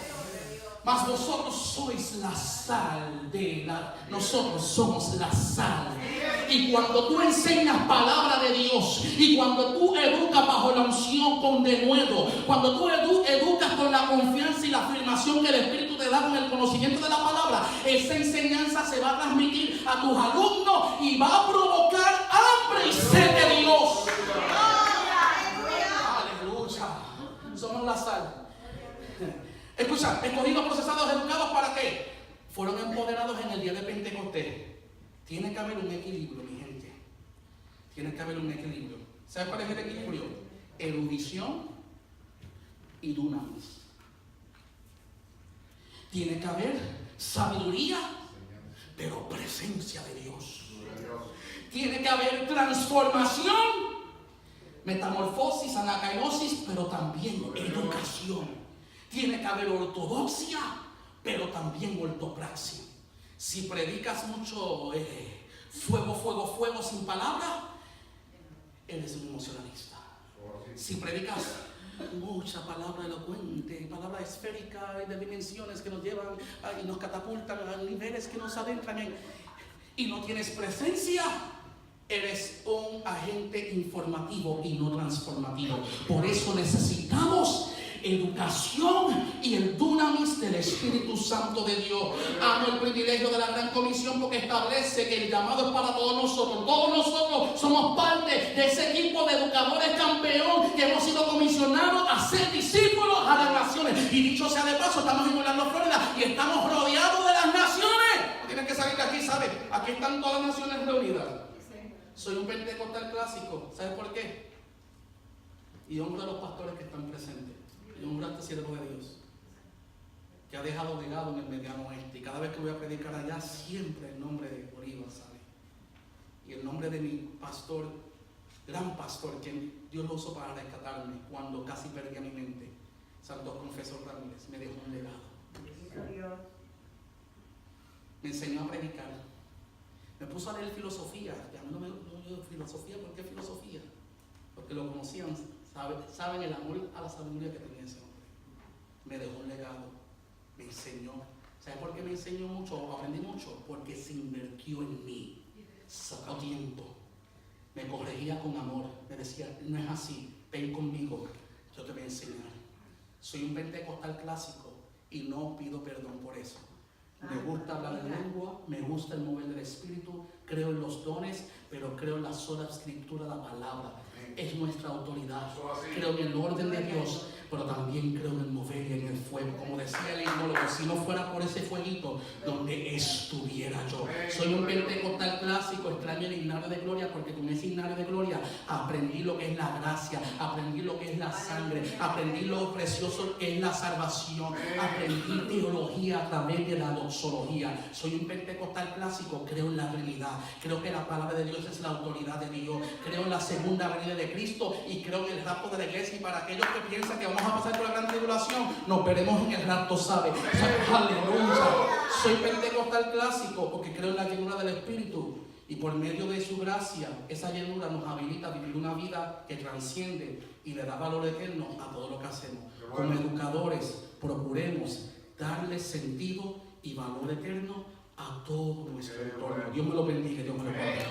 Mas vosotros sois la sal nosotros somos la sal. Y cuando tú enseñas palabra de Dios, y cuando tú educas bajo la unción con denuedo, cuando tú educas con la confianza y la afirmación que el Espíritu te da con el conocimiento de la palabra, esa enseñanza se va a transmitir a tus alumnos y va a provocar hambre y sed de Dios. Aleluya. Somos la sal. Escucha, escogidos, procesados, educados, ¿para qué? Fueron empoderados en el día de Pentecostés. Tiene que haber un equilibrio, mi gente. Tiene que haber un equilibrio. ¿Sabes cuál es el equilibrio? Erudición y dunamis. Tiene que haber sabiduría, pero presencia de Dios. Tiene que haber transformación, metamorfosis, anacainosis, pero también educación. Tiene que haber ortodoxia, pero también ortopraxia. Si predicas mucho fuego, fuego, fuego sin palabra, eres un emocionalista. Si predicas mucha palabra elocuente, palabra esférica y de dimensiones que nos llevan y nos catapultan a niveles que nos adentran y no tienes presencia, eres un agente informativo y no transformativo. Por eso necesitamos educación y el dunamis del Espíritu Santo de Dios. Amo el privilegio de la Gran Comisión porque establece que el llamado es para todos nosotros. Todos nosotros somos parte de ese equipo de educadores campeón que hemos sido comisionados a ser discípulos a las naciones. Y dicho sea de paso, estamos en Orlando, Florida, y estamos rodeados de las naciones. No tienes que salir de aquí, ¿sabes? Aquí están todas las naciones reunidas. Soy un pentecostal clásico. ¿Sabes por qué? Y honro a los pastores que están presentes. Y honro a este siervo de Dios que ha dejado legado en el mediano oeste. Y cada vez que voy a predicar allá, siempre el nombre de Bolívar sale. Y el nombre de mi pastor, gran pastor, que Dios lo usó para rescatarme cuando casi perdí mi mente, Santo Confesor Ramírez, me dejó un legado. Me enseñó a predicar. Me puso a leer filosofía. Ya no me dio filosofía. ¿Por qué filosofía? Porque lo conocían, saben el amor a la sabiduría que tenía ese hombre. Me dejó un legado, me enseñó. ¿Sabes por qué me enseñó mucho? Aprendí mucho. Porque se invirtió en mí. Sacó tiempo. Me corregía con amor. Me decía, no es así, ven conmigo, yo te voy a enseñar. Soy un pentecostal clásico y no pido perdón por eso. Me gusta hablar en lengua, me gusta el mover del Espíritu, creo en los dones, pero creo en la sola escritura, la palabra. Es nuestra autoridad. Creo en el orden de Dios, pero también creo en el mover y en el fuego. Como decía el himnólogo, si no fuera por ese fueguito, donde estuviera yo. Soy un pentecostal clásico, extraño el himnario de gloria, porque con ese himnario de gloria aprendí lo que es la gracia, aprendí lo que es la sangre, aprendí lo precioso que es la salvación, aprendí teología a través de la doxología. Soy un pentecostal clásico, creo en la Trinidad, creo que la palabra de Dios es la autoridad de Dios, creo en la segunda venida de Cristo y creo en el rapto de la iglesia. Y para aquellos que piensan que vamos a pasar por la gran tribulación, nos veremos en el rapto, ¿sabe? Aleluya. Soy pentecostal clásico porque creo en la llenura del Espíritu y por medio de su gracia, esa llenura nos habilita a vivir una vida que transciende y le da valor eterno a todo lo que hacemos. Como educadores, procuremos darle sentido y valor eterno a todo nuestro entorno. Dios me lo bendiga, Dios me lo bendiga.